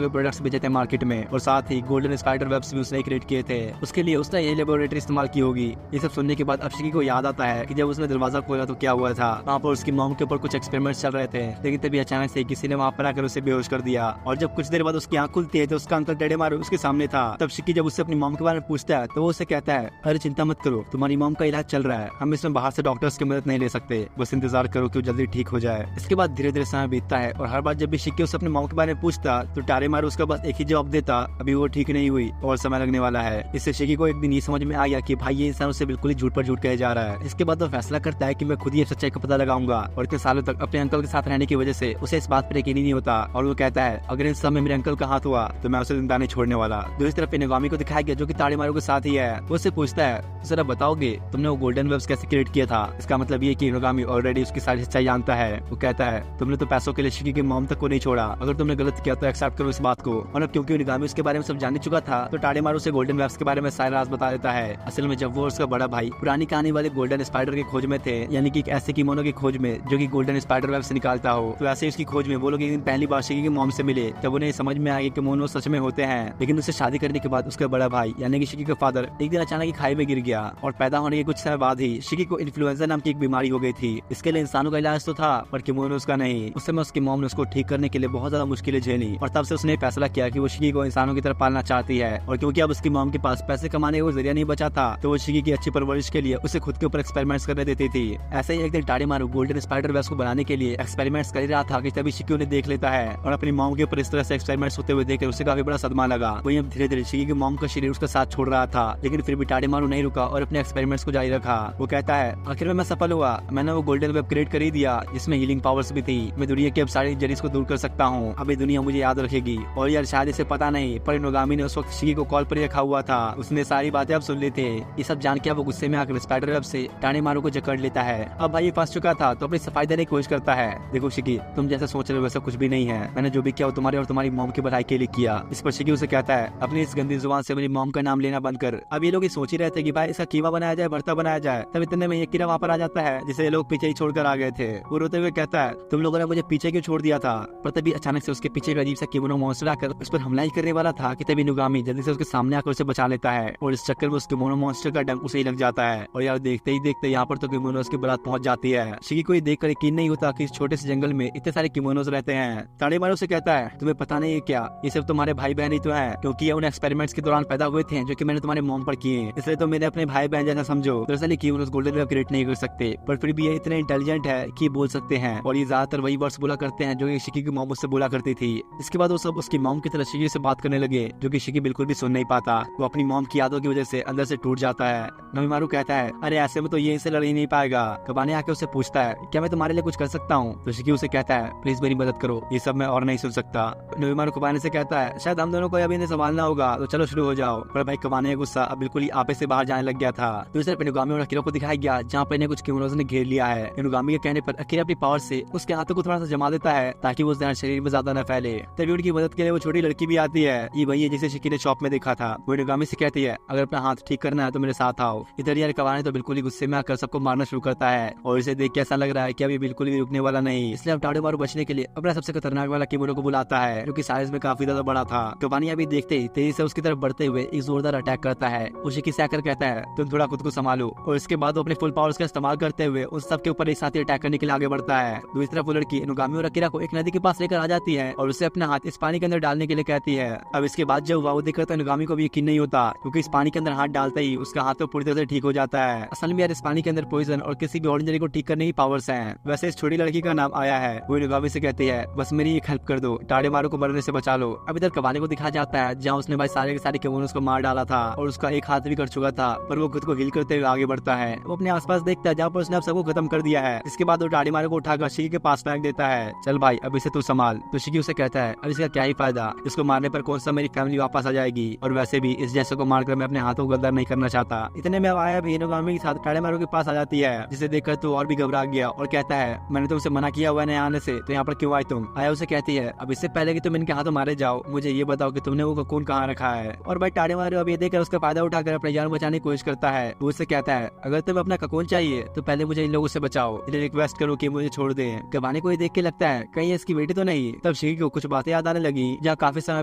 के प्रोडक्ट्स बेचे थे मार्केट में, और साथ ही गोल्डन स्पाइडर वेब्स भी उसने क्रिएट किए थे। उसके लिए उसने ये लेबोरेटरी इस्तेमाल की होगी। ये सब सुनने के बाद अब शिकी को याद आता है कि जब उसने दरवाजा खोला तो क्या हुआ था। वहाँ पर उसकी मॉम के ऊपर कुछ एक्सपेरिमेंट्स चल रहे थे, लेकिन तभी अचानक से किसी ने वहाँ पर आकर उसे बेहोश कर दिया। और जब कुछ देर बाद उसकी आंख खुलती है तो उसका अंकल ताड़ेमारू उसके सामने था। तब शिकी जब उससे अपनी मॉम के बारे में पूछता है तो वो उसे कहता है अरे चिंता मत करो, तुम्हारी मॉम का इलाज चल रहा है, हम इसमें बाहर से डॉक्टर्स की मदद नहीं ले सकते, बस इंतजार करो कि वो जल्दी ठीक हो जाए। इसके बाद धीरे धीरे समय बीतता है और हर बार जब भी शिकी उससे अपनी मॉम के बारे में पूछता तो ताड़ेमारू उसका बस एक ही जवाब देता, अभी वो ठीक नहीं हुई और समय लगने वाला है। इससे शिकी को एक दिन ये समझ में आ गया कि भाई ये इंसान उससे बिल्कुल ही झूठ पर झूठ कहे जा रहा है। इसके बाद वो फैसला करता है कि मैं खुद ही सच्चाई का पता लगाऊंगा। और इतने सालों तक अपने अंकल के साथ रहने की वजह से उसे इस बात पर यकीन ही नहीं होता और वो कहता है अगर इस समय मेरे अंकल का हाथ हुआ तो मैं उसे जिंदा नहीं छोड़ने वाला। दूसरी तरफ इनागामी को दिखाया गया जो कि ताड़ेमारू के साथ ही है। वो उससे पूछता है जरा बताओगे तुमने वो गोल्डन वेब्स कैसे क्रिएट किया था। इसका मतलब ये कि इनागामी ऑलरेडी उसकी सारी सच्चाई जानता है। वो कहता है तुमने तो पैसों के लिए शिकी की मॉम तक को नहीं छोड़ा, अगर तुमने गलत किया तो एक्सेप्ट करो इस बात को। और अब क्योंकि इनागामी उसके बारे में सब जान चुका था तो ताड़ेमारू से गोल्डन वेब्स के बारे में सारा राज बता देता है। असल में जब वो उसका बड़ा भाई पुरानी कहानी वाले गोल्डन स्पाइडर की खोज में थे, यानी कि एक ऐसे किमोनो की खोज में जो कि गोल्डन स्पाइडर वेब से निकालता हो, तो ऐसे उसकी खोज में वो लोग एक दिन पहली बार शिकी की मॉम से मिले। तब उन्हें समझ में आया कि किमोनो सच में होते हैं। लेकिन उससे शादी करने के बाद उसका बड़ा भाई यानी कि शिकी का फादर एक दिन अचानक खाई में गिर गया और पैदा होने के कुछ समय बाद ही शिकी को इन्फ्लुएंजा नाम की एक बीमारी हो गई थी। इसके लिए इंसानों का इलाज तो था पर किमोनो उसका नहीं। उस समय उसकी मॉम ने उसको ठीक करने के लिए बहुत ज्यादा मुश्किलें झेली और तब से उसने फैसला किया कि वो शिकी को इंसानों की तरह पालना चाहती है। और क्योंकि अब उसकी मॉम के पास पैसे कमाने का जरिया नहीं बचा था तो वो शिकी की अच्छी परवरिश के लिए उसे खुद के ऊपर एक्सपेरिमेंट्स करने देती थी। ऐसे ही एक दिन ताड़ेमारू गोल्डन स्पाइडर वेब्स को बनाने के लिए एक्सपेरिमेंट्स कर रहा था कि तभी शिकी उन्हें देख लेता है और अपनी मॉम के ऊपर इस तरह से एक्सपेरिमेंट्स होते हुए देखकर उसे काफी बड़ा सदमा लगा। वहीं अब धीरे धीरे शिकी की मॉम का शरीर उसका साथ छोड़ रहा था, लेकिन फिर भी ताड़ेमारू नहीं रुका और अपने एक्सपेरिमेंट्स को जारी रखा। वो कहता है आखिर में मैं सफल हुआ, मैंने वो गोल्डन वेब क्रिएट कर ही दिया जिसमें हीलिंग पावर्स भी थी। मैं दुनिया के अब सारी इंजरीज को दूर कर सकता हूँ, अभी दुनिया मुझे याद रखेगी। और यार शायद इसे पता नहीं पर इनागामी ने उस वक्त शिकी को कॉल पर रखा हुआ था, उसने सारी बातें अब सुन ली थी। ये सब जान के वो गुस्से में आकर स्पाइडर वेब से ताड़ेमारू को जकड़ लेता है। अब भाई ये फंस चुका था तो अपनी सफाई देने की कोशिश करता है। देखो शिकी तुम जैसे सोच रहे हो वैसा कुछ भी नहीं है, मैंने जो भी किया वो तुम्हारे और तुम्हारी मॉम की भलाई के लिए किया। इस पर शिकी उसे कहता है अपनी इस गंदी जुबान से मेरी मॉम का नाम लेना बंद कर। अब ये लोग ये सोच ही रहते कि भाई इसका कीमा बनाया जाए, भरता बनाया जाए। तब इतने में ये कीड़ा वहाँ पर आ जाता है जिसे ये लोग पीछे ही छोड़कर आ गए थे। वो रोते हुए कहता है तुम लोगों ने मुझे पीछे क्यों छोड़ दिया था। पर तभी अचानक से उसके पीछे एक अजीब सा किमोनो मॉन्स्टर आकर उस पर हमला ही करने वाला था कि तभी इनागामी जल्दी से उसके सामने आकर उसे बचा लेता है और इस चक्कर में उस किमोनो मॉन्स्टर का डंक उसे ही लग जाता है। और यार देखते ही देखते यहाँ पर तो किमोनोस की बारात पहुंच जाती है। शिकी को ये देखकर यकीन नहीं होता कि इस छोटे से जंगल में इतने सारे किमोनोस रहते हैं। ताड़ेमारू से कहता है तुम्हें पता नहीं है क्या, ये सब तुम्हारे भाई बहन ही तो है, क्योंकि ये उन एक्सपेरिमेंट्स के दौरान पैदा हुए थे जो कि मैंने तुम्हारे मॉम पर किए, इसलिए तो मेरे अपने भाई बहन जैसा समझो। दरअसल किमोनोस गोल्डन वेब क्रिएट नहीं कर सकते पर फिर भी ये इतने इंटेलिजेंट है कि बोल सकते हैं और ये ज्यादातर वही वर्ड्स बोला करते हैं जो कि शिकी की मॉम उससे बोला करती थी। इसके बाद वो सब उसकी मॉम की तरह शिकी से बात करने लगे जो कि शिकी बिल्कुल भी सुन नहीं पाता। वो अपनी मॉम की यादों की वजह से अंदर से टूट जाता है। नोमिमारू कहता है अरे ऐसे में तो ये इनसे लड़ ही नहीं पाएगा। कबाने आके उसे पूछता है क्या मैं तुम्हारे लिए कुछ कर सकता हूँ, तो शिकी उसे कहता है प्लीज मेरी मदद करो, ये सब मैं और नहीं सुन सकता। नोमिमारू कबाने से कहता है शायद हम दोनों को अभी इन्हें संभालना होगा तो चलो शुरू हो जाओ। पर भाई कबाने का गुस्सा अब बिल्कुल ही आपे से बाहर जाने लग गया था। दूसरे तरफ इनागामी और अकीरा को दिखाया गया जहाँ पर इन्हें कुछ किमोनोस ने घेर लिया है। इनागामी के कहने पर अकीरा अपनी पावर से उसके हाथों को थोड़ा सा जमा देता है ताकि वो जहर शरीर में ज्यादा न फैले। तभी उनकी मदद के लिए वो छोटी लड़की भी आती है, ये वही है जिसे शिकी ने शॉप में देखा था। वो इनागामी से कहती है अगर अपना हाथ ठीक करना है तो मेरे साथ आओ। इधर यार कबाने तो बिल्कुल ही गुस्से में आकर सबको मारना शुरू करता है और इसे देख के ऐसा लग रहा है कि अभी बिल्कुल भी रुकने वाला नहीं। इसलिए अब ताड़ेमारू बचने के लिए अपना सबसे खतरनाक वाला किमोनो को बुलाता है जो कि साइज में काफी ज्यादा बड़ा था। कबानी अभी देखते ही तेजी से उसकी तरफ बढ़ते हुए एक जोरदार अटैक करता है। वो शिकी से आकर कहता है तुम थोड़ा खुद को संभालो और इसके बाद वो अपने फुल पावर्स का इस्तेमाल करते हुए उस सब के ऊपर एक साथ ही अटैक करने के लिए आगे बढ़ता है। दूसरी तरफ वो लड़की लड़की इनुगामी और अकीरा को एक नदी के पास लेकर आ जाती है और उसे अपना हाथ इस पानी के अंदर डालने के लिए कहती है। अब इसके बाद जब वो देखकर तो इनुगामी को भी यकीन नहीं होता, क्योंकि इस पानी के अंदर हाथ डालते ही उसका हाथ तो पूरी तरह से ठीक हो जाता है। असल में यार इस पानी के अंदर पॉइजन और किसी भी ऑर्डिनरी को ठीक करने की पावर्स हैं। वैसे इस छोटी लड़की का नाम आया है। वो इनुगामी से कहती है बस मेरी एक हेल्प कर दो, टाडेमारू को मरने से बचा लो। अब इधर कबाने को दिखाया जाता है जहाँ उसने भाई सारे के सारे केमोनोस को मार डाला था और उसका एक हाथ भी कट चुका था, पर वो खुद को हील करते हुए आगे बढ़ता है। वो अपने आसपास देखता है जहाँ पर उसने अब सबको खत्म कर दिया है। इसके बाद वो टाडेमारू को उठाकर शिकी के पास फेंक देता है। चल भाई अब इसे तू संभाल। तो शिकी उसे कहता है अब इसका क्या ही फायदा, इसको मारने पर कौन सा मेरी फैमिली वापस आ जाएगी, और वैसे भी इस जैसे को मारकर मैं अपने हाथों को गद्दार नहीं करना चाहता। इतने में अब आया भी इनुगामी के साथ टाडेमारू के पास आ जाती है, जिसे देखकर तो और भी घबरा गया और कहता है मैंने तुमसे मना किया हुआ है यहाँ आने से, तो यहाँ पर क्यों आए तुम। आया उसे कहती है अब इससे पहले कि तुम इनके हाथों मारे जाओ मुझे ये बताओ कि तुमने वो ककून कहाँ रखा है। और भाई टाडेमारू अब ये देखकर उसका फायदा उठाकर अपने जान बचाने की कोशिश करता है। वो उससे कहता है अगर तुम्हें अपना ककून चाहिए तो पहले मुझे इन लोगों से बचाओ, इन्हें रिक्वेस्ट करो कि मुझे छोड़ दें। कबाने को ये देख के लगता है कहीं इसकी बेटी तो नहीं। तब शिकी को कुछ बातें याद आने लगी, जहाँ काफी समय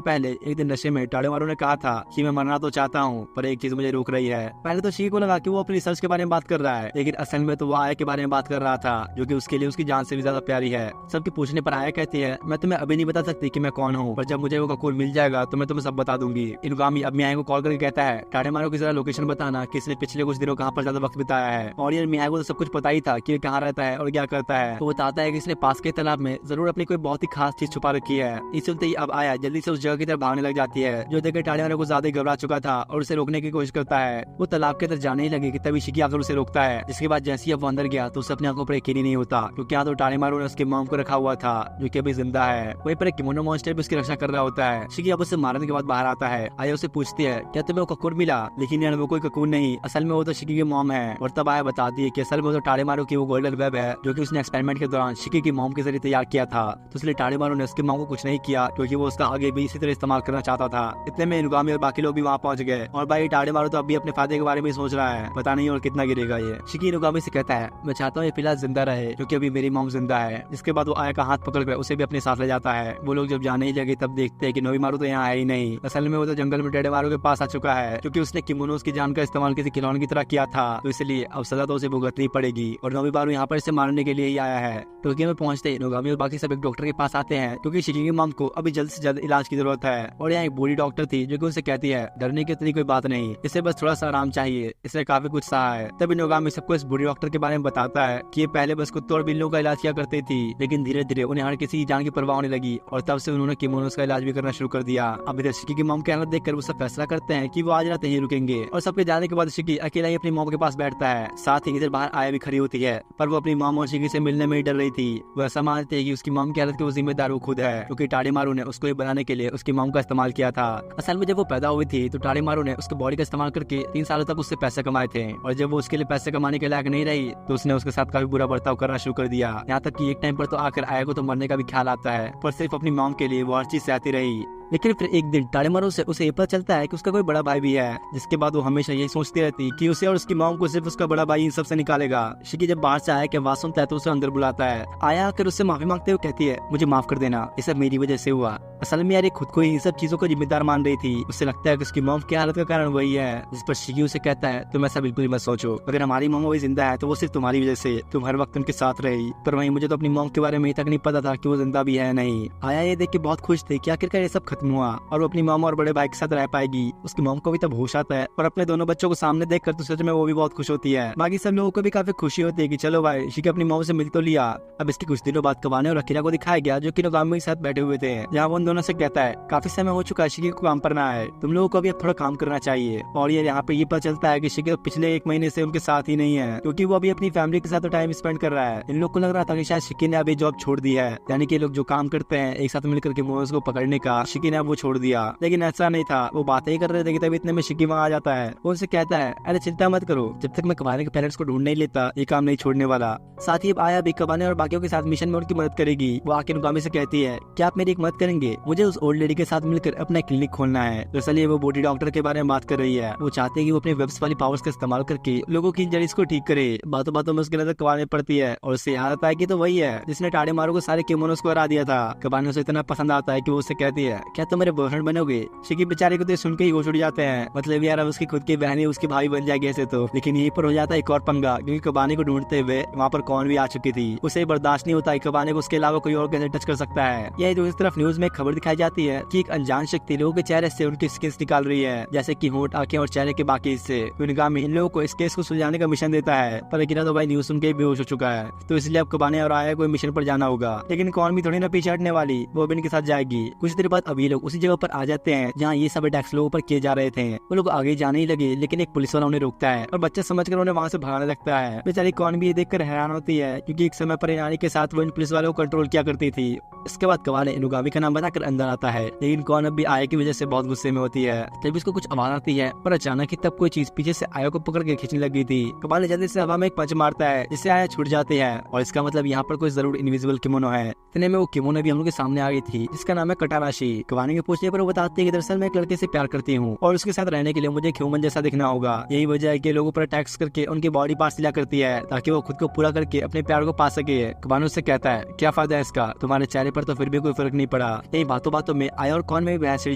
पहले एक दिन नशे में टाडेमारू ने कहा था कि मैं मरना तो चाहता हूँ पर एक चीज मुझे रोक रही है। पहले तो शिकी को लगा कि वो अपनी रिसर्च के बारे में बात कर रहा है, लेकिन असल में तो वो आया के बारे में बात कर रहा था, जो कि उसके लिए उसकी जान से भी ज्यादा प्यारी है। सबके पूछने पर आया कहती है मैं तुम्हें अभी नहीं बता सकती कि मैं कौन हूँ, पर जब मुझे वो ककून मिल जाएगा तो मैं तुम्हें सब बता दूंगी। इनुगामी अब मियाओ को कॉल करके कहता है टाडेमारू की जरा लोकेशन बताना कि इसने पिछले कुछ दिनों कहाँ पर ज्यादा वक्त बिताया है। और यार मियाओ को तो सब कुछ पता ही था कि कहाँ रहता है और क्या करता है। तो बताता है कि इसने पास के तालाब में जरूर अपनी कोई बहुत ही खास चीज छुपा रखी है। इस सुनते ही अब आया जल्दी से उस जगह की तरफ भागने लग जाती है, जो देखकर टाडेमारू को ज्यादा घबरा चुका था और उसे रोकने की कोशिश करता है। वो तालाब के अंदर जाने ही लगे कि तभी शिकी आकर उसे रोकता है, जिसके बाद जैसे ही अब वो अंदर गया तो उसे अपने आंखों पर यकीन ही नहीं होता, क्योंकि यहाँ तो टाडेमारू ने उसके मॉम को रखा हुआ था जो कि अभी जिंदा है। वहीं पर एक किमोनो मॉन्स्टर भी उसकी रक्षा कर रहा होता है। शिकी अब उसे मारने के बाद बाहर आता है। आया उसे पूछती है क्या तुम्हें वो ककून मिला, लेकिन यार वो कोई ककून नहीं, असल में वो तो शिकी की मॉम है। और तब आया बताती है कि असल में वो तो टाडेमारू की वो गोल्डन वेब है जो कि उसने एक्सपेरिमेंट के दौरान शिकी की मॉम के जरिए तैयार किया था। तो इसलिए टाडेमारू ने उसके मॉम को कुछ नहीं किया, क्योंकि वो उसका आगे भी इसी तरह इस्तेमाल करना चाहता था। इतने में इनुगामी और बाकी लोग भी वहाँ पहुंच गए और भाई टाडेमारू तो अभी अपने फायदे के बारे में सोच रहा है, पता नहीं और कितना गिरेगा ये। शिकी इनुगामी से कहता है मैं चाहता हूँ ये फिलहाल जिंदा रहे क्योंकि अभी मेरी मॉम जिंदा है। जिसके बाद वो आया का हाथ पकड़कर उसे भी अपने साथ ले जाता है। वो लोग जब जाने ही लगे तब देखते हैं कि नोबिमारू तो यहाँ है ही नहीं। असल में वो तो जंगल में टाडेमारू के पास आ चुका है, क्योंकि उसने किमोनोस की जान का इस्तेमाल किसी खिलौने की तरह किया था, तो इसलिए अब सजा तो उसे भुगतनी पड़ेगी। और नोबिमारू यहाँ पर इसे मारने के लिए ही आया है। टोक्यो में पहुंचते ही इनुगामी और बाकी सब एक डॉक्टर के पास आते हैं, क्योंकि शिकी की मॉम को अभी जल्द से जल्द इलाज की जरूरत है। और यहाँ एक बूढ़ी डॉक्टर थी जो कि उनसे कहती है डरने की इतनी कोई बात नहीं, इसे बस थोड़ा सा आराम चाहिए, इसने काफी कुछ सहा है। तब इनुगामी सबको इस बूढ़ी डॉक्टर के बारे में बताता है कि ये पहले बस कुत्तों और बिल्लियों का इलाज किया करती थी, लेकिन धीरे धीरे उन्हें हर किसी की जान की परवाह होने लगी और तब से उन्होंने किमोनोस का इलाज भी करना शुरू कर दिया। अब इधर शिकी की मॉम की हालत देखकर वो सब फैसला करते हैं कि वो आज रात यहीं रुकेंगे। और सबके जाने के बाद शिकी अकेला ही अपनी मॉम के पास बैठता है। साथ ही इधर बाहर आया भी खड़ी होती है, पर वो अपनी मॉम और शिकी से मिलने में ही डर रही थी। वो ऐसा मानते हैं कि उसकी मॉम की हालत के वो जिम्मेदार वो खुद है, क्योंकि टाडेमारू ने उसको ये बनाने के लिए उसकी मॉम का इस्तेमाल किया था। असल में जब वो पैदा हुई थी तो टाडेमारू ने उसके बॉडी का इस्तेमाल करके 3 सालों तक उससे पैसे कमाए थे, और जब वो उसके लिए पैसे कमाने के लायक नहीं रही तो उसने उसके साथ काफी बुरा बर्ताव करना शुरू कर दिया। यहाँ तक कि एक टाइम पर तो आकर आया को तो मरने का भी ख्याल आता है, पर सिर्फ अपनी मॉम के लिए वो हर चीज सहती रही। लेकिन फिर एक दिन टाडेमारू से उसे ये पता चलता है कि उसका कोई बड़ा भाई भी है, जिसके बाद वो हमेशा यही सोचती रहती कि उसे और उसकी मॉम को सिर्फ उसका बड़ा भाई इन सब से निकालेगा। शिकी जब बाहर से आया के आवाज सुनता है तो उसे अंदर बुलाता है। आया आकर उससे माफी मांगते हुए कहती है मुझे माफ कर देना, ये सब मेरी वजह से हुआ। असल में यार ये खुद को ही इन सब चीजों को जिम्मेदार मान रही थी। उसे लगता है कि उसकी मॉम की हालत का कारण वही है, जिस पर शिकी उसे कहता है तुम ऐसा बिल्कुल मत सोचो, अगर हमारी मॉम वही जिंदा है तो वो सिर्फ तुम्हारी वजह से, तुम हर वक्त उनके साथ रही। पर वहीं मुझे तो अपनी मॉम के बारे में तक नहीं पता था कि वो जिंदा भी है नहीं। आया ये देख के बहुत खुश थे कि आखिरकार ये सब खत्म हुआ और वो अपनी मॉम और बड़े भाई के साथ रह पाएगी। उसकी मॉम को भी तब होश आता है और अपने दोनों बच्चों को सामने देखकर तो सच में वो भी बहुत खुश होती है। बाकी सब लोगों को भी काफी खुशी होती है कि चलो भाई शिकी अपनी मॉम से मिल तो लिया। अब इसके कुछ दिनों बाद कबाने और अकीरा को दिखाया गया जो कि इनुगामी के साथ बैठे हुए थे, जहाँ वो उन दोनों से कहता है काफी समय हो चुका है, शिकी को काम करना है, तुम लोगों को भी अब थोड़ा काम करना चाहिए। और ये यहाँ पे ये पता चलता है कि शिकी पिछले 1 महीने से उनके साथ ही नहीं है, क्योंकि वो अभी अपनी फैमिली के साथ टाइम स्पेंड कर रहा है। इन लोग को लग रहा था कि शायद शिकी ने अभी जॉब छोड़ दी है, यानी कि लोग जो काम करते हैं एक साथ मिलकर के मोमोज को पकड़ने का, शिकी ने अब वो छोड़ दिया। लेकिन ऐसा नहीं था, वो बातें ही कर रहे थे कि तभी इतने में शिकी वहाँ आ जाता है। वो उनसे कहता है अरे चिंता मत करो, जब तक मैं कबाने के पेरेंट्स को ढूंढ नहीं लेता ये काम नहीं छोड़ने वाला। साथ ही अब आया भी कबाने और बाकियों के साथ मिशन में उनकी मदद करेगी। वो आके इनुगामी से कहती है क्या आप मेरी एक मदद करेंगे, मुझे उस ओल्ड लेडी के साथ मिलकर अपना क्लिनिक खोलना है। दरअसल ये वो बॉडी डॉक्टर के बारे में बात कर रही है। वो चाहते हैं कि वो अपने वेब्स वाली पावर्स का इस्तेमाल करके लोगों की इंजरीज को ठीक करे। बातों बातों में उसकी नजर कबाने पड़ती है और उससे याद आता है कि तो वही है जिसने टाडेमारू को सारे किमोनोस को हरा दिया था। कबाने उसे इतना पसंद आता है कि वो उससे कहती है क्या तुम मेरे बॉयफ्रेंड बनोगे? शिकी बेचारे को तो सुन के ही होश उड़ जाते हैं, मतलब यार अब उसकी खुद की बहन उसकी भाई बन जाएगी ऐसे तो। लेकिन यहीं पर हो जाता है एक और पंगा, क्योंकि कबाने को ढूंढते हुए वहाँ पर कौन भी आ चुकी थी। उसे बर्दाश्त नहीं होता कबाने को उसके अलावा कोई और कैसे टच कर सकता है। यही दूसरी तरफ न्यूज में खबर दिखाई जाती है कि एक अनजान शक्ति लोगों के चेहरे से उनकी स्किन निकाल रही है, जैसे कि होंठ, आंखें और चेहरे के बाकी हिस्से। निगामी इन लोगों को इस केस को सुलझाने का मिशन देता है, पर अकीरा तो भाई न्यूज सुन के बेहोश हो चुका है, तो इसलिए अब कबाने और आया कोई मिशन पर जाना होगा। लेकिन कौन भी थोड़ी ना पीछे हटने वाली, वो भी इनके साथ जाएगी। कुछ देर बाद अभी लोग उसी जगह पर आ जाते हैं जहाँ ये सब अटैक्स लोगों पर किए जा रहे थे। वो लोग आगे जाने ही लगे, लेकिन एक पुलिस वाला उन्हें रोकता है और बच्चा समझकर उन्हें वहाँ से भगाने लगता है। बेचारी कौन भी ये देखकर हैरान होती है, क्योंकि एक समय पर रानी के साथ वो इन पुलिस वालों को कंट्रोल किया करती थी। इसके बाद कबाने इनुगामी का नाम बताकर अंदर आता है, लेकिन कौन अब भी आया की वजह से बहुत गुस्से में होती है। तभी उसको कुछ आवाज आती है, पर अचानक ही तब कोई चीज पीछे से आया को पकड़ के खींचने लगी थी। कबाने जल्दी से हवा में एक पंच मारता है, जिससे आया छूट जाती है, और इसका मतलब यहाँ पर कोई जरूर इनविजिबल किमोनो है। इतने में वो किमोनो भी हम लोग के सामने आ गई थी, जिसका नाम है कटाराशी। कबाने के पूछने पर वो बताती है कि दरअसल मैं एक लड़के से प्यार करती हूँ और उसके साथ रहने के लिए मुझे ह्यूमन जैसा दिखना होगा। यही वजह है कि लोगों पर अटैक्स करके उनकी बॉडी पार्ट्स लिया करती है, ताकि वो खुद को पूरा करके अपने प्यार को पा सके। कबाने उससे कहता है, क्या फायदा है इसका, तुम्हारे चेहरे पर तो फिर भी कोई फर्क नहीं पड़ा। यही बातों बातों में आया और कौन में भी बहस छिड़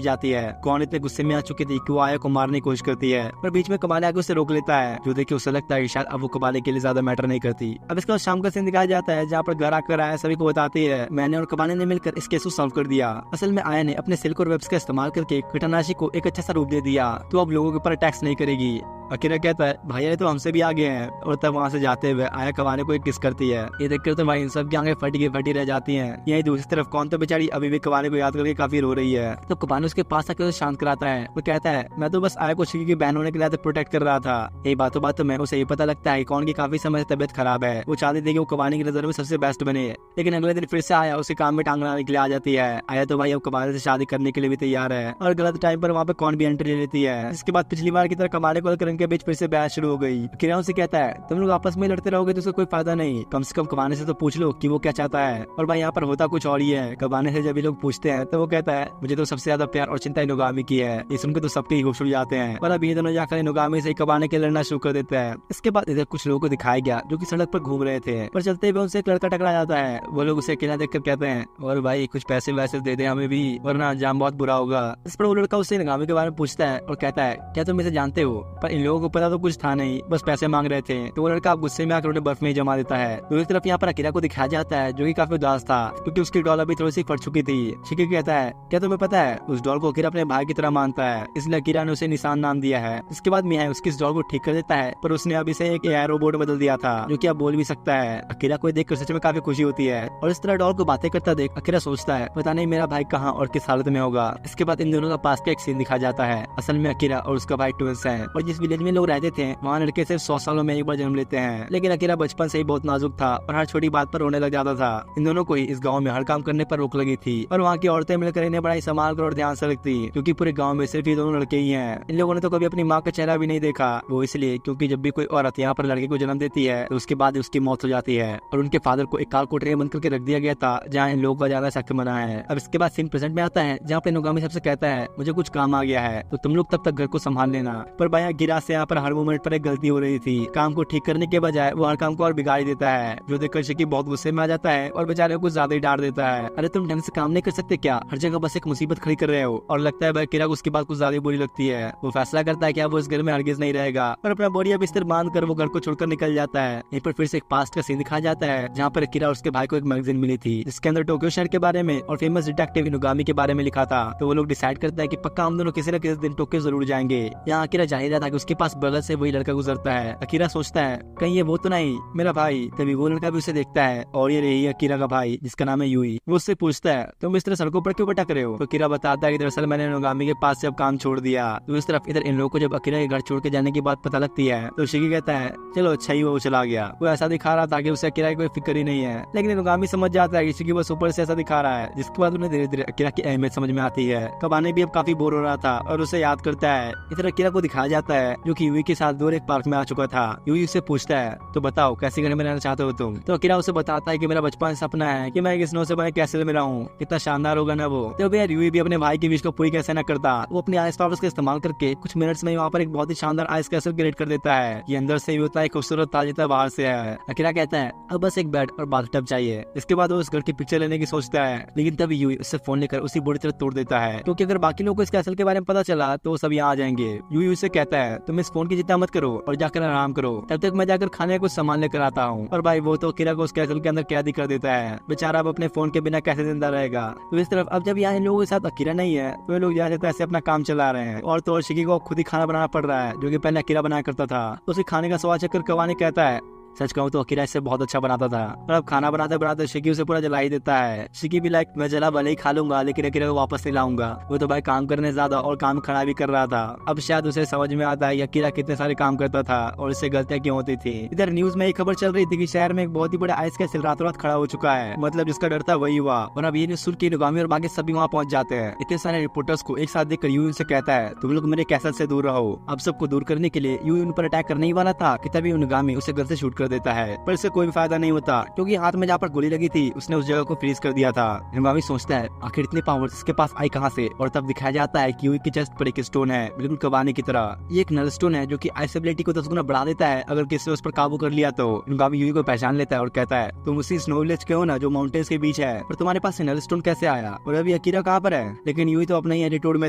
जाती है। कौन इतने गुस्से में आ चुकी थी कि वो आया को मारने की कोशिश करती है, पर बीच में कबाने आके उसे रोक लेता है, जो देख के उसे लगता है कि शायद अब वो कबाने के लिए ज्यादा मैटर नहीं करती। अब इसका शाम का सीन दिखाया जाता है, जहाँ पर घर आकर आया सभी को बताती है, मैंने और कबाने ने मिलकर इस केस को सॉल्व कर दिया। असल में आया ने अपने सिल्क और वेब्स का इस्तेमाल करके कीटानाशी को एक अच्छा सा रूप दे दिया, तो अब लोगों के ऊपर अटैक्स नहीं करेगी। अकीरा कहता है, भैया तो हमसे भी आगे हैं, और तब वहाँ से जाते हुए आया कबाने को एक किस करती है। ये देखकर तो भाई इन सब की आंखें फटी रह जाती हैं। यही दूसरी तरफ कौन तो बेचारी अभी भी कबाने को याद करके काफी रो रही है। तो कबाने उसके पास आकर उसे शांत कराता है। वो कहता है, मैं तो बस आया को शिकी की बहन होने के लिए प्रोटेक्ट कर रहा था। यही बातों बातों में उसे ये पता लगता है कौन की काफी समय से तबियत खराब है। वो चाहती थी कि वो कबाने की नजर में सबसे बेस्ट बने, लेकिन अगले दिन फिर से आया उसे काम में टांग लाने के लिए आ जाती है। आया तो भाई अब कबाने से शादी करने के लिए भी तैयार है, और गलत टाइम पर वहाँ पे कौन भी एंट्री ले लेती है। इसके बाद पिछली बार की तरह कबाने को उनके बीच फिर से बहस शुरू हो गई। किरण उसे कहता है, तुम लोग आपस में लड़ते रहोगे तो उसका कोई फायदा नहीं, कम से कम कबाने से तो पूछ लो कि वो क्या चाहता है। और भाई यहाँ पर होता कुछ और ही है। कबाने से जब ये लोग पूछते हैं तो वो कहता है, मुझे तो सबसे ज्यादा प्यार और चिंता इनुगामी की है। ये सुनकर तो सबके ही होश उड़ जाते हैं, और अब ये दोनों जाकर इनुगामी से कबाने के लड़ना शुरू कर देते हैं। इसके बाद इधर कुछ लोगों को दिखाया गया जो कि सड़क पर घूम रहे थे, पर चलते हुए उनसे एक लड़का टकरा जाता है। वो लोग उसे अकेला देखकर कहते हैं, और भाई कुछ पैसे वैसे दे दे हमें भी, वरना अंजाम बहुत बुरा होगा। इस पर वो लड़का उससे इनुगामी के बारे में पूछता है और कहता है, क्या तुम इसे जानते हो? पर इन लोगों को पता तो कुछ था नहीं, बस पैसे मांग रहे थे। तो वो लड़का गुस्से में आकर उन्हें बर्फ में जमा देता है। दूसरी तरफ यहाँ पर अकीरा को दिखाया जाता है, जो कि काफी उदास था, क्योंकि उसकी डॉल अभी थोड़ी सी फट चुकी थी। शिकी कहता है, क्या तुम्हें पता है उस डॉल को अकीरा अपने भाई की तरह मानता है, इसलिए अकीरा ने उसे निशान नाम दिया है। इसके बाद मिया उसकी इस डॉल को ठीक कर देता है, पर उसने अब इसे एक एआई रोबोट बदल दिया था, जो कि अब बोल भी सकता है। अकीरा को देखकर सच में काफी खुशी होती है, और इस तरह डॉल को बातें करता देख अकीरा सोचता है, पता नहीं मेरा भाई कहाँ और किस हालत में होगा। इसके बाद इन दोनों का पास का एक सीन दिखाया जाता है। असल में अकीरा और उसका भाई ट्विंस हैं, और जिस विलेज में लोग रहते थे वहाँ लड़के सिर्फ 100 सालों में एक बार जन्म लेते हैं। लेकिन अकीरा बचपन से ही बहुत नाजुक था और हर छोटी बात पर रोने लग जाता था। इन दोनों को ही इस गांव में हर काम करने पर रोक लगी थी, और वहाँ की औरतें मिलकर इन्हें बड़ा ही संभाल कर और ध्यान से रखती, क्योंकि पूरे गांव में सिर्फ ये दोनों लड़के ही हैं। इन लोगों ने तो कभी अपनी माँ का चेहरा भी नहीं देखा, वो इसलिए क्योंकि जब भी कोई औरत यहाँ पर लड़के को जन्म देती है तो उसके बाद उसकी मौत हो जाती है, और उनके फादर को एक काल कोठरी में बंद करके रख दिया गया था, जहाँ इन लोगों का ज्यादा सख्त मना है। अब इसके बाद सीन प्रेजेंट में आता है, जहाँ पे इनुगामी सबसे कहता है, मुझे कुछ काम आ गया है तो तुम लोग तब तक घर को संभाल लेना। पर भाई गिरा से यहाँ पर हर मोमेंट पर एक गलती हो रही थी। काम को ठीक करने के बजाय वो हर काम को और बिगाड़ देता है, जो देखकर शिकी बहुत गुस्से में आ जाता है और बेचारे को कुछ ज्यादा ही डांट देता है। अरे तुम ढंग से काम नहीं कर सकते क्या? हर जगह बस एक मुसीबत खड़ी कर रहे हो। और लगता है भाई किरा को उसकी बात कुछ ज्यादा बुरी लगती है। वो फैसला करता है कि अब वो इस घर में हरगिज नहीं रहेगा, और अपना बोरिया बिस्तर बांध कर वो घर को छोड़कर निकल जाता है। यहीं पर फिर से एक पास्ट का सीन दिखाया जाता है, जहाँ पर किरा और उसके भाई को एक मैगजीन मिली थी, जिसके अंदर टोक्यो शहर के बारे में और फेमस डिटेक्टिव इनुगामी के बारे में लिखा था। तो वो लोग डिसाइड करता है कि पक्का हम दोनों किसी न किसी दिन टोक्यो जरूर जाएंगे। यहाँ अकीरा जा ही रहा था कि उसके पास बगल से वही लड़का गुजरता है। अकीरा सोचता है कहीं ये वो तो नहीं मेरा भाई। तभी वो लड़का भी उसे देखता है, और ये रही अकीरा का भाई जिसका नाम है यूई। वो उससे पूछता है, तुम इस तरह सड़कों पर क्यों भटक रहे हो? तो अकीरा बताता है कि दरअसल मैंने इनुगामी के पास से अब काम छोड़ दिया। तो इस तरफ इधर इन लोगों को जब अकीरा के घर छोड़ के जाने की बात पता लगती है तो शिकी कहता है, चलो अच्छा ही वो चला गया। वो ऐसा दिखा रहा था कि उसे अकीरा की कोई फिक्र ही नहीं है, लेकिन इनुगामी समझ जाता है कि शिकी बस ऊपर से ऐसा दिखा रहा है। जिसके बाद उन्हें धीरे धीरे अकीरा की अहमियत समझ में आती है। कबाने भी अब काफी बोर हो रहा था और उसे याद करता है। इधर अकीरा को दिखाया जाता है जो कि यूई के साथ दूर एक पार्क में आ चुका था। यूई उससे पूछता है तो बताओ कैसे घर में रहना चाहते हो तुम। तो अकीरा उसे बताता है कि मेरा बचपन सपना है कि मैं एक स्नो से बने कैसल में रहूं। कितना शानदार होगा ना वो। तो यार यूई भी अपने भाई की विश को पूरी कैसे न करता। वो अपने आइस पावर्स का इस्तेमाल करके कुछ मिनट्स में वहाँ पर एक बहुत ही शानदार आइस कैसल क्रिएट कर देता है। ये अंदर से भी उतना ही खूबसूरत था जितना बाहर से है। अकीरा कहता है अब बस एक बेड और बाथटब चाहिए। इसके बाद वो उस घर की पिक्चर लेने की सोचता है, लेकिन तभी यूई उससे फोन लेकर उसी बुरी तरह तोड़ देता है, क्योंकि अगर बाकी लोगों को इस कैसल के बारे में पता चला तो वो सब यहाँ आ जाएंगे। यूई उससे कहता है तुम इस फोन की चिंता मत करो और जाकर आराम करो, तब तक मैं जाकर खाने का कुछ सामान लेकर आता हूँ। और भाई वो तो अकीरा को उस कैसल के अंदर कैद ही कर देता है। बेचारा अब अपने फोन के बिना कैसे जिंदा रहेगा। तो इस तरफ अब जब यहाँ इन लोगों के साथ अकीरा नहीं है तो ये लोग यहाँ से ऐसे अपना काम चला रहे हैं। और तो और शिकी को खुद ही खाना बनाना पड़ रहा है, जो कि पहले अकीरा बनाया करता था। उसे खाने का स्वाद चक्कर कवाने कहता है सच कहूँ तो अकीरा इससे बहुत अच्छा बनाता था, और अब खाना बनाते बनाते शिकी उसे पूरा जला ही देता है। शिकी भी लाइक मैं जला भले ही खा लूंगा लेकिन अकीरा को वापस नहीं लाऊंगा। वो तो भाई काम करने ज्यादा और काम खड़ा भी कर रहा था। अब शायद उसे समझ में आता है अकीरा कितने सारे काम करता था और इससे गलतियां क्यों होती थी। इधर न्यूज में एक खबर चल रही थी कि शहर में एक बहुत ही बड़ा आइस कैसल रातों रात खड़ा हो चुका है। मतलब जिसका डर था वही हुआ। और अब ये न्यूज सुन के नुगामी और बाकी सभी वहाँ पहुंच जाते हैं। इतने सारे रिपोर्टर्स को एक साथ देखकर यूई से कहता है तुम लोग मेरे कैसल से दूर रहो। अब सबको दूर करने के लिए यूई उन पर अटैक करने ही वाला था कि तभी नुगामी उसे गन से शूट कर देता है, पर इससे कोई भी फायदा नहीं होता, क्योंकि हाथ में जहाँ पर गोली लगी थी उसने उस जगह को फ्रीज कर दिया था। नुगामी सोचता है आखिर इतने पावर्स इसके पास आई कहाँ से, और तब दिखाया जाता है कि यूई की चेस्ट पर एक स्टोन है, बिल्कुल कबाने की तरह। ये एक नल स्टोन है जो कि आइस एबिलिटी को 10 गुना बढ़ा देता है अगर किसी ने उस पर काबू कर लिया तो। नुगामी यूई को पहचान लेता है और कहता है तुम उसी स्नो विलेज के हो ना जो माउंटेन्स के बीच है, पर तुम्हारे पास नल स्टोन कैसे आया और अभी अकीरा कहाँ पर है। लेकिन यूई तो अपने ही एटीट्यूड में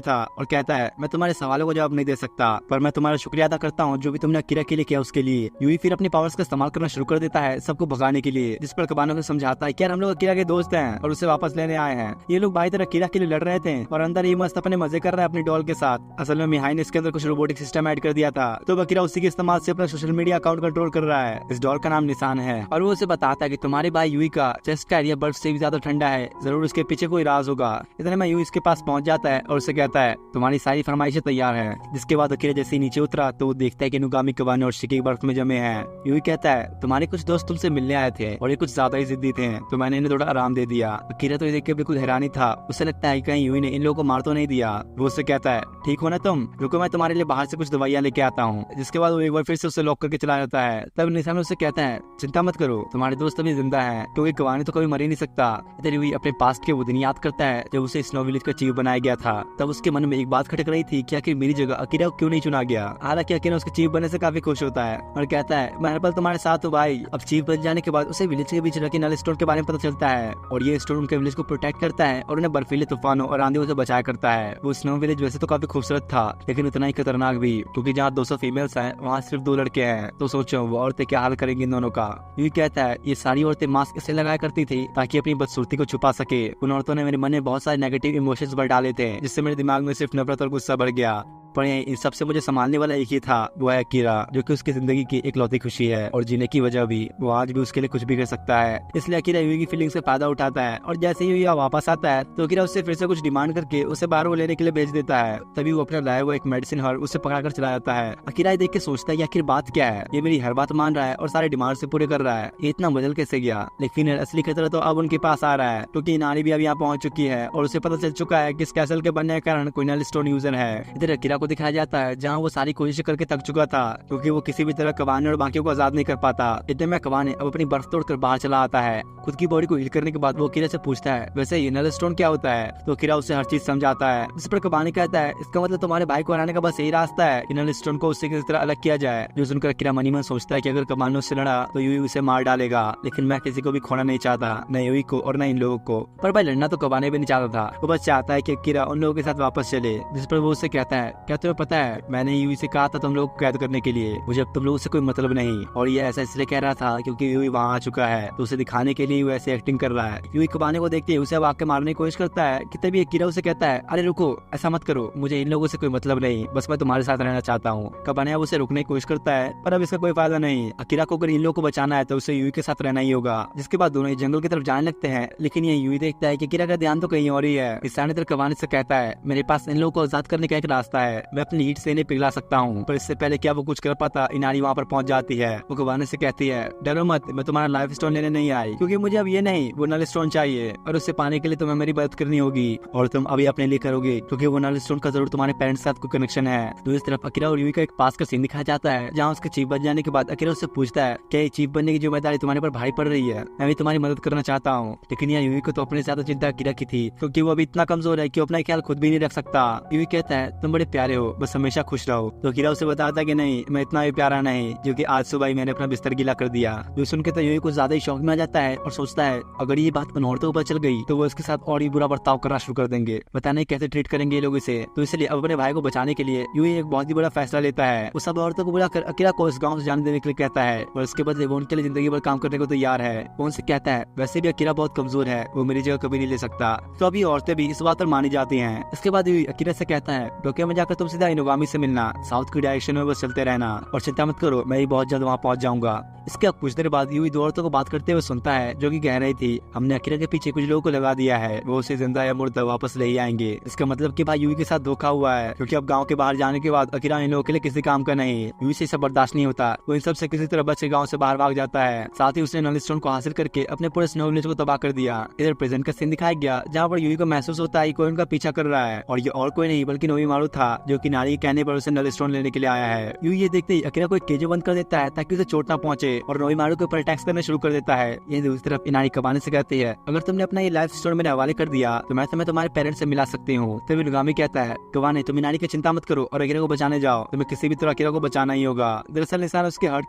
था और कहता है मैं तुम्हारे सवालों को जवाब नहीं दे सकता, पर मैं तुम्हारा शुक्रिया अदा करता हूँ जो भी तुमने अकीरा के लिए किया उसके लिए। यूई फिर अपने पावर्स का इस्तेमाल करना शुरू कर देता है सबको भगाने के लिए, जिस पर कबानो को समझाता है कि यार हम लोग अकीरा के दोस्त हैं और उसे वापस लेने आए हैं। ये लोग बाई तरह अकीरा के लिए लड़ रहे थे और अंदर ये मस्त अपने मजे कर रहा है अपनी डॉल के साथ। असल में मिहाई ने इसके अंदर कुछ रोबोटिक सिस्टम ऐड कर दिया था, तो अकीरा उसी के इस्तेमाल से अपना सोशल मीडिया अकाउंट कंट्रोल कर रहा है। इस डॉल का नाम निशान है और वो उसे बताता है कि तुम्हारे भाई यूई का चेस्ट का एरिया बर्फ से भी ज्यादा ठंडा है, जरूर उसके पीछे कोई राज होगा। इतने में यूई इसके पास पहुंच जाता है और उसे कहता है तुम्हारी सारी फरमाइशें तैयार है। जिसके बाद अकीरा जैसे ही नीचे उतरा तो वो देखता है कि नुगामी, कबानो और शिकी बर्फ में जमे हैं। यूई कहता है तुम्हारे कुछ दोस्त तुमसे मिलने आए थे और ये कुछ ज्यादा ही जिद्दी थे, तो मैंने इन्हें थोड़ा आराम दे दिया। अकीरा तो ये देख के बिल्कुल हैरानी था। उसे लगता है कहीं यूई ने इन लोगों को मार तो नहीं दिया। वो उससे कहता है ठीक हो ना तुम, रुको मैं तुम्हारे लिए बाहर से कुछ दवाइयां लेके आता हूँ। जिसके बाद वो एक बार फिर से उसे लॉक करके चला जाता है। तब निशान उससे कहता है चिंता मत करो, तुम्हारे दोस्त अभी जिंदा है, क्योंकि कवानी तो कभी मर ही नहीं सकता। इधर यूई अपने पास्ट के वो दिन याद करता है जब उसे स्नो विलेज का चीफ बनाया गया था। तब उसके मन में एक बात खटक रही थी कि आखिर मेरी जगह अकीरा को क्यों नहीं चुना गया। हालांकि अकीरा उसके चीफ बनने से काफी खुश होता है और कहता है मैं हर पल तुम्हारे साथ हूँ भाई। अब चीफ बन जाने के बाद उसे विलेज के बीच रखे नल स्टोन के बारे में पता चलता है और ये स्टोन उनके विलेज को प्रोटेक्ट करता है और उन्हें बर्फीले तूफानों और आंधियों से बचाया करता है। वो स्नो विलेज वैसे तो काफी खूबसूरत था लेकिन उतना ही खतरनाक भी, क्योंकि जहाँ 200 फीमेल्स हैं वहाँ सिर्फ 2 लड़के हैं। तो सोचो वो औरतें क्या हाल करेंगी इन दोनों का। ये कहता है ये सारी औरतें मास्क इसलिए लगाया करती थी ताकि अपनी बदसूरती को छुपा सके। उन औरतों ने मेरे मन में बहुत सारे नेगेटिव इमोशंस भर डाले थे, जिससे मेरे दिमाग में सिर्फ नफरत और गुस्सा भर गया। पर इन सबसे मुझे संभालने वाला एक ही था, वो है अकीरा, जो कि उसकी जिंदगी की इकलौती खुशी है और जीने की वजह भी। वो आज भी उसके लिए कुछ भी कर सकता है। इसलिए अकीरा यूई की फीलिंग से फायदा उठाता है और जैसे ही यूई वापस आता है तो अकीरा उससे फिर से कुछ डिमांड करके उसे बाहर वो लेने के लिए भेज देता है। तभी वो अपना लाया हुआ एक मेडिसिन हर उसे पकड़ा कर चला जाता है। अकीरा देख के सोचता है कि आखिर बात क्या है, ये मेरी हर बात मान रहा है और सारे डिमांड से पूरे कर रहा है, ये इतना बदल कैसे गया। लेकिन असली खतरा तो अब उनके पास आ रहा है, क्योंकि नारी भी अब यहाँ पहुंच चुकी है और उसे पता चल चुका है कि इस कैसल के बनने के कारण कोई नल स्टोन यूजर है। इधर अकीरा को दिखाया जाता है जहाँ वो सारी कोशिश करके थक चुका था, क्योंकि वो किसी भी तरह कबाने और बाकियों को आजाद नहीं कर पाता। इतने में कबाने अब अपनी बर्फ तोड़कर बाहर चला आता है। खुद की बॉडी को हील करने के बाद वो अकीरा से पूछता है वैसे ये नल स्टोन क्या होता है। तो अकीरा उसे हर चीज समझाता है, जिस पर कबाने कहता है इसका मतलब तुम्हारे भाई को हराने का बस यही रास्ता है कि नल स्टोन को उससे किसी तरह अलग किया जाए। जो सुनकर अकीरा मनी मन सोचता है कि अगर कबानो से लड़ा तो यूई उसे मार डालेगा, लेकिन मैं किसी को भी खोना नहीं चाहता, न यूई को और न इन लोगों को। पर भाई लड़ना तो कबाने भी नहीं चाहता था, वो बस चाहता है कि अकीरा उन लोगों के साथ वापस चले। जिस पर वो उससे कहता है क्या तुम्हें पता है मैंने यूई से कहा था तुम लोग कैद करने के लिए, मुझे अब तुम लोगों से कोई मतलब नहीं। और ये ऐसा इसलिए कह रहा था क्योंकि यूई वहाँ आ चुका है, तो उसे दिखाने के लिए वो ऐसे एक्टिंग कर रहा है। यूई कबाने को देखते ही उसे अब आके मारने की कोशिश करता है कि तभी अकीरा उसे कहता है अरे रुको, ऐसा मत करो, मुझे इन लोगों से कोई मतलब नहीं, बस मैं तुम्हारे साथ रहना चाहता हूँ। कबाने अब उसे रोकने की कोशिश करता है पर अब इसका कोई फायदा नहीं। अकीरा को अगर इन लोगों को बचाना है तो उसे यूई के साथ रहना ही होगा। जिसके बाद दोनों जंगल की तरफ जाने लगते हैं, लेकिन ये यूई देखता है कि अकीरा का ध्यान तो कहीं और ही है। इस तरह कबाने से कहता है मेरे पास इन लोगों को आजाद करने का एक रास्ता है, मैं अपनी हीट से इन्हें पिघला सकता हूँ। पर इससे पहले क्या वो कुछ कर पाता, इनारी वहाँ पर पहुंच जाती है। वो कवाने से कहती है, डरो मत, मैं तुम्हारा लाइफ स्टोन लेने नहीं आई, क्योंकि मुझे अब ये नहीं वो नल स्टोन चाहिए, और उससे पाने के लिए तुम्हें मेरी मदद करनी होगी, और तुम अभी अपने लिए करोगे, क्योंकि वो नल स्टोन का जरूर तुम्हारे पेरेंट्स के साथ कोई कनेक्शन है। तो इस तरफ अकीरा और यूई का एक पास का सीन दिखाया जाता है, जहाँ उसके चीफ बन जाने के बाद अकीरा उससे पूछता है, क्या ये चीफ बनने की जिम्मेदारी तुम्हारे पर भारी पड़ रही है? मैं भी तुम्हारी मदद करना चाहता हूँ, लेकिन यार यूई को तो अपने ज्यादा चिंता अकीरा की थी, क्योंकि वो अभी इतना कमजोर है कि अपना ख्याल खुद भी नहीं रख सकता। यूई कहता है, तुम बड़े प्यारे हो, बस हमेशा खुश रहो। तो अकीरा उसे बताता है कि नहीं, मैं इतना भी प्यारा नहीं, क्योंकि आज सुबह ही मैंने अपना बिस्तर गीला कर दिया। जो सुन के तो यूई कुछ ज्यादा ही शौक में आ जाता है और सोचता है अगर ये बात उन औरतों पर चल गई तो वो इसके साथ और भी बुरा बर्ताव करना शुरू कर देंगे, पता नहीं कैसे ट्रीट करेंगे ये लोग इसे। तो इसलिए अब अपने भाई को बचाने के लिए यूई एक बहुत ही बड़ा फैसला लेता है। वो सब औरतों को बुलाकर अकीरा को इस गाँव से जाने देने के लिए कहता है, और उसके बदले वो उनके लिए जिंदगी भर काम करने को तैयार है। वो उनसे कहता है, वैसे भी अकीरा बहुत कमजोर है, वो मेरी जगह कभी नहीं ले सकता। तो अभी औरतें भी इस बात पर मानी जाती हैं। इसके बाद यूई अकीरा से कहता है, टोक्यो में जाकर तुम सीधा इनोगामी से मिलना, साउथ की डायरेक्शन में बस चलते रहना, और चिंता मत करो, मैं ही बहुत जल्द वहाँ पहुँच जाऊंगा। इसके अब कुछ देर बाद यूई दो औरतों को बात करते हुए सुनता है, जो कि कह रही थी, हमने अकीरा के पीछे कुछ लोगों को लगा दिया है, वो उसे जिंदा या मुर्दा वापस ले ही आएंगे। इसका मतलब कि भाई यूई के साथ धोखा हुआ है, क्योंकि अब गांव के बाहर जाने के बाद अकीरा इन लोगों के लिए किसी काम का नहीं। यूई से सब बर्दाश्त नहीं होता, वो इन सब से किसी तरह बच के गाँव से बाहर भाग जाता है। साथ ही उसने नल स्टोन को हासिल करके अपने पूरे स्नो विलेज को तबाह कर दिया। इधर प्रेजेंट का सीन दिखाया गया, जहाँ पर यूई को महसूस होता है कोई उनका पीछा कर रहा है, और ये और कोई नहीं बल्कि नोबीमारू था, जो कि नारी के कहने पर उसे नल स्टोन लेने के लिए आया है। यूई ये देखते ही अकीरा को एक केज बंद कर देता है ताकि उसे चोट ना पहुंचे, और नोबीमारू के ऊपर अटैक्स करना शुरू कर देता है। ये दूसरी तरफ इनारी कवाने से कहती है, अगर तुमने अपना ये लाइफ स्टोन मेरे हवाले कर दिया तो मैं तुम्हें तुम्हारे पेरेंट्स से मिला सकती हूँ। तभी नुगामी कहता है, कवाने तुम इनारी की चिंता मत करो और अकीरा को बचाने जाओ, तुम्हें किसी भी तरह अकीरा को बचाना ही होगा। दरअसल निशान उसके हार्ट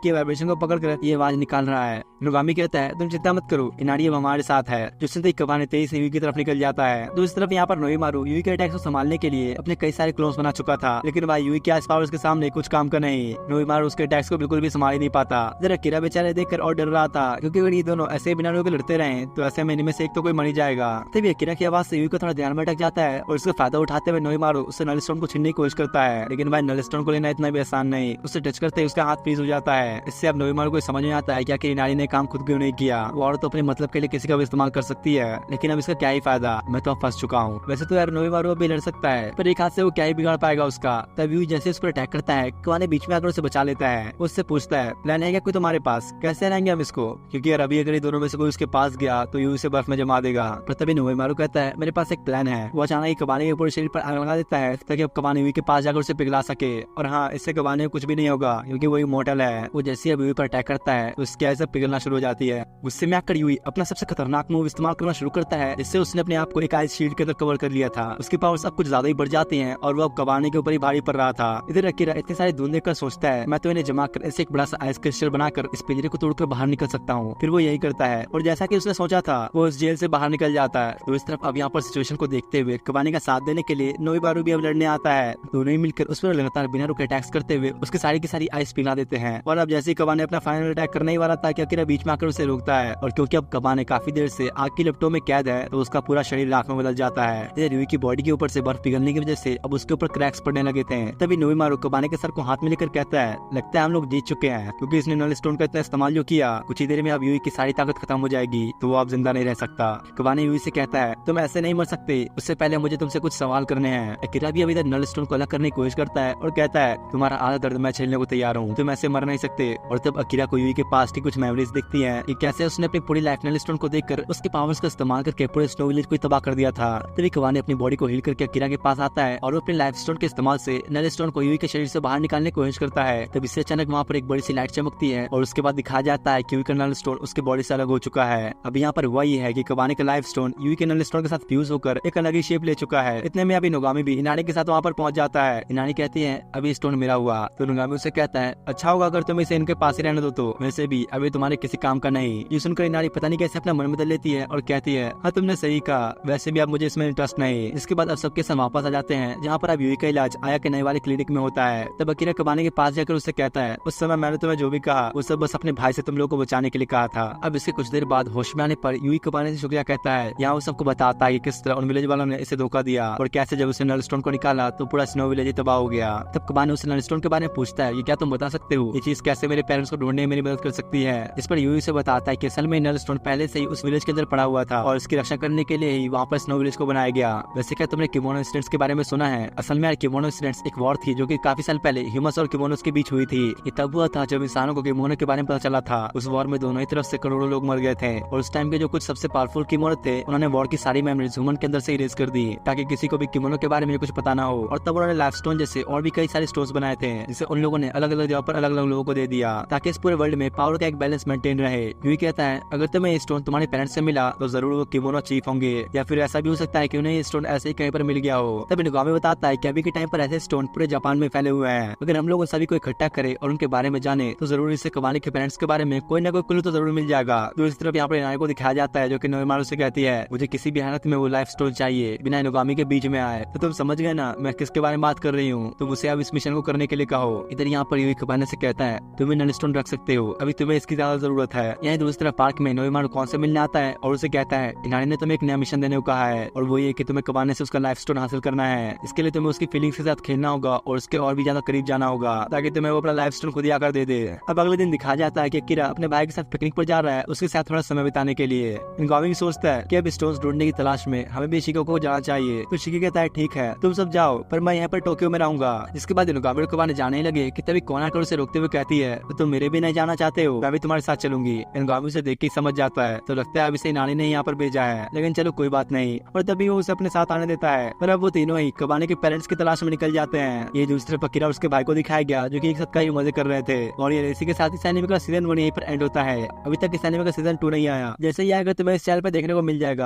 की वाइब्रेशन को पकड़कर ये आवाज निकाल रहा है। नुगामी कहता है, तुम चिंता मत करो, इनारी अब हमारे साथ है। जो सुनते ही कवाने तेजी से यूई की तरफ निकल जाता है। दूसरी तरफ यहाँ पर नोबीमारू यूई के अटैक्स को संभालने के लिए अपने कई सारे क्लोन्स बना चुका था, लेकिन भाई यूई के आइस पावर्स के सामने कुछ काम का नहीं। नोबीमारू उसके अटैक्स को बिल्कुल भी संभाल नहीं पाता। जरा अकीरा बेचारे देखकर और डर रहा था, क्योंकि अगर ये दोनों ऐसे बिना रोके लड़ते रहे तो ऐसे में इनमें से एक तो कोई मर ही जाएगा। तभी अकीरा की आवाज से यूई को थोड़ा ध्यान में अटक जाता है, और इसका फायदा उठाते हुए नोबीमारू उससे नल स्टोन को छीनने की कोशिश करता है, लेकिन भाई नल स्टोन को लेना इतना भी आसान नहीं। उससे टच करते ही उसका हाथ फ्रीज हो जाता है। इससे अब नोबीमारू को समझ में आता है कि इनारी ने काम खुद क्यों नहीं किया। वो औरत तो अपने मतलब के लिए किसी का भी इस्तेमाल कर सकती है, लेकिन अब इसका क्या ही फायदा, मैं तो अब फंस चुका हूँ। वैसे तो यार नोबीमारू अभी लड़ सकता है, पर एक हाथ से वो क्या ही बिगाड़ पाएगा उसका। तब यूई जैसे उस पर अटैक करता है, कवाने बीच में आकर उसे बचा लेता है। उससे पूछता है, प्लान है क्या कोई तुम्हारे पास, कैसे रहेंगे हम इसको, क्योंकि यार अभी अगर ये दोनों में से कोई उसके पास गया तो यूई उसे बर्फ में जमा देगा। पर तभी नोबीमारू कहता है, मेरे पास एक प्लान है। वो अचानक ही कवाने के पूरे शरीर पर आग लगा देता है, ताकि अब कवाने यूई के पास जाकर उसे पिघला सके। और हाँ, इससे कवाने को कुछ भी नहीं होगा, क्योंकि वो इमॉर्टल है। वो जैसे अब यूई पर अटैक करता है तो उसकी आइस पिघलना शुरू हो जाती है। गुस्से में आकर यूई अपना सबसे खतरनाक मूव इस्तेमाल करना शुरू करता है, जिससे उसने अपने आप को एक आइस शील्ड के अंदर कवर कर लिया था। उसके पावर्स अब कुछ ज्यादा ही बढ़ जाती हैं, और वो अब कवाने के ऊपर ही भारी पड़ रहा था। इधर अकीरा इतनी सारी धुंध देखकर सोचता है, मैं तो इन्हें जमा कर ऐसे एक बड़ा सा आइस क्रिस्टल बनाकर इस पिंजरे को तोड़कर बाहर निकल सकता हूँ। फिर वो यही करता है, और जैसा कि उसने सोचा था वो उस जेल से बाहर निकल जाता है। तो इस तरफ अब यहाँ पर सिचुएशन को देखते हुए कवाने का साथ देने के लिए नोबीमारू भी अब लड़ने आता है। दोनों ही मिलकर उस पर लगातार बिना रुके अटैक्स करते हुए उसकी सारी की सारी आइस पिघला देते हैं। और अब जैसे ही कवाने अपना फाइनल अटैक करने ही वाला था कि अकीरा बीच में आकर उसे रोकता है, और क्योंकि अब कवाने काफी देर से आग की लपटों में कैद है तो उसका पूरा शरीर राख में बदल जाता है। इधर यूई की बॉडी के ऊपर से बर्फ पिघलने की वजह से अब उसके ऊपर क्रैक्स पड़ने लगे थे। तभी नोबीमारू कवाने के सर को हाथ में लेकर कहता है, लगता है हम लोग जीत चुके हैं, क्योंकि इसने नल स्टोन का इतना इस्तेमाल जो किया, कुछ ही देर में अब यूई की सारी ताकत खत्म हो जाएगी, तो वो अब जिंदा नहीं रह सकता। कवाने यूई से कहता है, तुम ऐसे नहीं मर सकते, उससे पहले मुझे तुमसे कुछ सवाल करने हैं। अकीरा भी अब इधर नल स्टोन को अलग करने की कोशिश करता है और कहता है, तुम्हारा आधा दर्द मैं झेलने को तैयार हूँ, तुम ऐसे मर नहीं सकते। और तब अकीरा को यूई के पास की कुछ मेमोरीज दिखती हैं कि कैसे उसने अपनी पूरी लाइफ नल स्टोन को देखकर उसके पावर्स का इस्तेमाल करके पूरे स्नो विलेज को तबाह कर दिया था। तभी कवाने अपनी बॉडी को हील करके अकीरा के पास आता है, और वो अपने लाइफ स्टोन के इस्तेमाल से नल स्टोन को यूई के शरीर से बाहर निकालने की कोशिश करता है। तब इससे अचानक वहाँ पर एक बड़ी सी लाइट चमकती है, और उसके बाद दिखाया जाता है कि यूई का नल स्टोन उसके बॉडी से अलग हो चुका है। अब यहाँ पर वही है कि कवाने का लाइफ स्टोन यूई के नल स्टोन के साथ फ्यूज होकर एक अलग ही शेप ले चुका है। इतने में अभी नोगामी भी इनानी के साथ वहाँ पर पहुंच जाता है। इनानी कहती है, अभी स्टोन मिला हुआ। तो नोगामी उसे कहता है, अच्छा होगा अगर तुम इसे इनके पास ही रहने दो, तो वैसे भी अभी तुम्हारे किसी काम का नहीं। ये सुनकर इनानी पता नहीं कैसे अपना मन बदल लेती है और कहती है, हाँ तुमने सही कहा, वैसे भी अब मुझे इसमें इंटरेस्ट नहीं। इसके बाद अब सबके साथ वापस आ जाते हैं, जहाँ पर अब यूई का इलाज आया के नए वाले क्लिनिक में होता है। तब अकीरा कवाने के पास जाकर उससे कहता है, उस समय मैंने तुम्हें जो भी कहा वो सब बस अपने भाई से तुम लोग को बचाने के लिए कहा था। अब इसके कुछ देर बाद होश में आने पर यूई कवाने से शुक्रिया कहता है। यहाँ वो सबको बताता है कि किस तरह उन विलेज वालों ने इसे धोखा दिया, और कैसे जब उसे नल स्टोन को निकाला तो पूरा स्नो विलेज तबाह हो गया। तब कवाने उसे नल स्टोन के बारे में पूछता है, ये क्या तुम बता सकते हो, ये चीज कैसे मेरे पेरेंट्स को ढूंढने में मेरी मदद कर सकती है। इस पर यूई से बताता है कि असल में नल स्टोन पहले से ही उस विलेज के अंदर पड़ा हुआ था, और इसकी रक्षा करने के लिए ही वहाँ पर स्नो विलेज को बनाया गया। वैसे क्या तुमने किमोनो इंसिडेंट्स के बारे में सुना है? असल में यार किमोनो इंसिडेंट्स एक वॉर थी जो कि काफी साल पहले ह्यूमंस और किमोनोस के बीच हुई थी। ये तब हुआ था जब इंसानों को किमोनो के बारे में पता चला था। उस वॉर में दोनों ही तरफ से करोड़ों लोग मर गए थे और उस टाइम के जो कुछ सबसे पावरफुल किमोनो थे उन्होंने वॉर की सारी मेमोरीज ह्यूमन के अंदर से इरेज कर दी ताकि किसी को भी किमोनो के बारे में कुछ पता ना हो। और तब उन्होंने लाइफ स्टोन जैसे और भी कई सारे स्टोन्स बनाए थे जिसे उन लोगों ने अलग अलग जगह पर अलग अलग लोगों को दे दिया ताकि इस पूरे वर्ल्ड में पावर का एक बैलेंस मेंटेन रहे। यूही कहता है अगर तुम्हें ये स्टोन तुम्हारे पेरेंट्स से मिला तो जरूर वो किमोनो चीफ होंगे, या फिर ऐसा भी हो सकता है कि उन्हें ये स्टोन ऐसे ही कहीं पर मिल गया हो। तब इनगामी बताता है कि अभी के टाइम पर ऐसे स्टोन पूरे जापान में फैले हुए हैं। अगर हम लोग उन सभी को इकट्ठा करें और उनके बारे में जाने तो जरूर इससे कबाने के पेरेंट्स के बारे में कोई ना कोई क्लू तो जरूर मिल जाएगा। तो इस तरफ यहाँ पर इनाया को दिखाया जाता है जो कि नोएमारू से कहती है मुझे किसी भी हालत में वो लाइफ स्टोन चाहिए बिना इनगामी के बीच में आए। तो तुम समझ गए ना मैं किसके बारे में बात कर रही हूँ। तुम उसे अब इस मिशन को करने के लिए कहो। इधर यहाँ पर यूही कबाने से कहता है तुम नल स्टोन रख सकते हो, अभी तुम्हें इसकी ज्यादा जरूरत है। यहाँ दूसरी तरफ पार्क में नोएमारू कौन से मिलने आता है और उसे कहता है इनाया ने तुम्हें एक नया मिशन देने को कहा है और वो ये कि तुम्हें कबाने से उसका लाइफ स्टोन हासिल करना है। इसके लिए तुम्हें उसकी फीलिंग्स के साथ खेलना होगा और उसके और भी ज्यादा करीब जाना होगा ताकि तुम्हें वो अपना लाइफ स्टोन खुद ही आकर दे दे। अब अगले दिन दिखाया जाता है कि किरा अपने भाई के साथ पिकनिक पर जा रहा है उसके साथ थोड़ा समय बिताने के लिए। इनगामी सोचता है कि अब स्टोन्स ढूंढने की तलाश में हमें भी शिको को जाना चाहिए। तो शिकी कहता है ठीक है तुम सब जाओ पर मैं यहाँ पर टोक्यो में रहूंगा। जिसके बाद इनगामी और कबाने जाने ही लगे कि तभी कोना उसे रोकते हुए कहती है तो तुम मेरे भी नहीं जाना चाहते हो, मैं भी तुम्हारे साथ चलूंगी। इनगामी उसे देख के समझ जाता है तो लगता है अब इसे नानी ने यहाँ पर भेजा है, लेकिन चलो कोई बात नहीं। और तभी वो उसे अपने साथ आने देता है और अब वो तीनों ही कबाने के पेरेंट्स की तलाश में निकल जाते हैं। ये दूसरे फकीरा और उसके भाई को दिखाया गया जो कि एक साथ कई मजे कर रहे थे। और ये इसी के साथ ही एनीमे का सीजन 1 यहीं पर एंड होता है। अभी तक इस एनीमे का सीजन 2 नहीं आया, जैसे ही आएगा तुम्हें इस चैनल पर देखने को मिल जाएगा।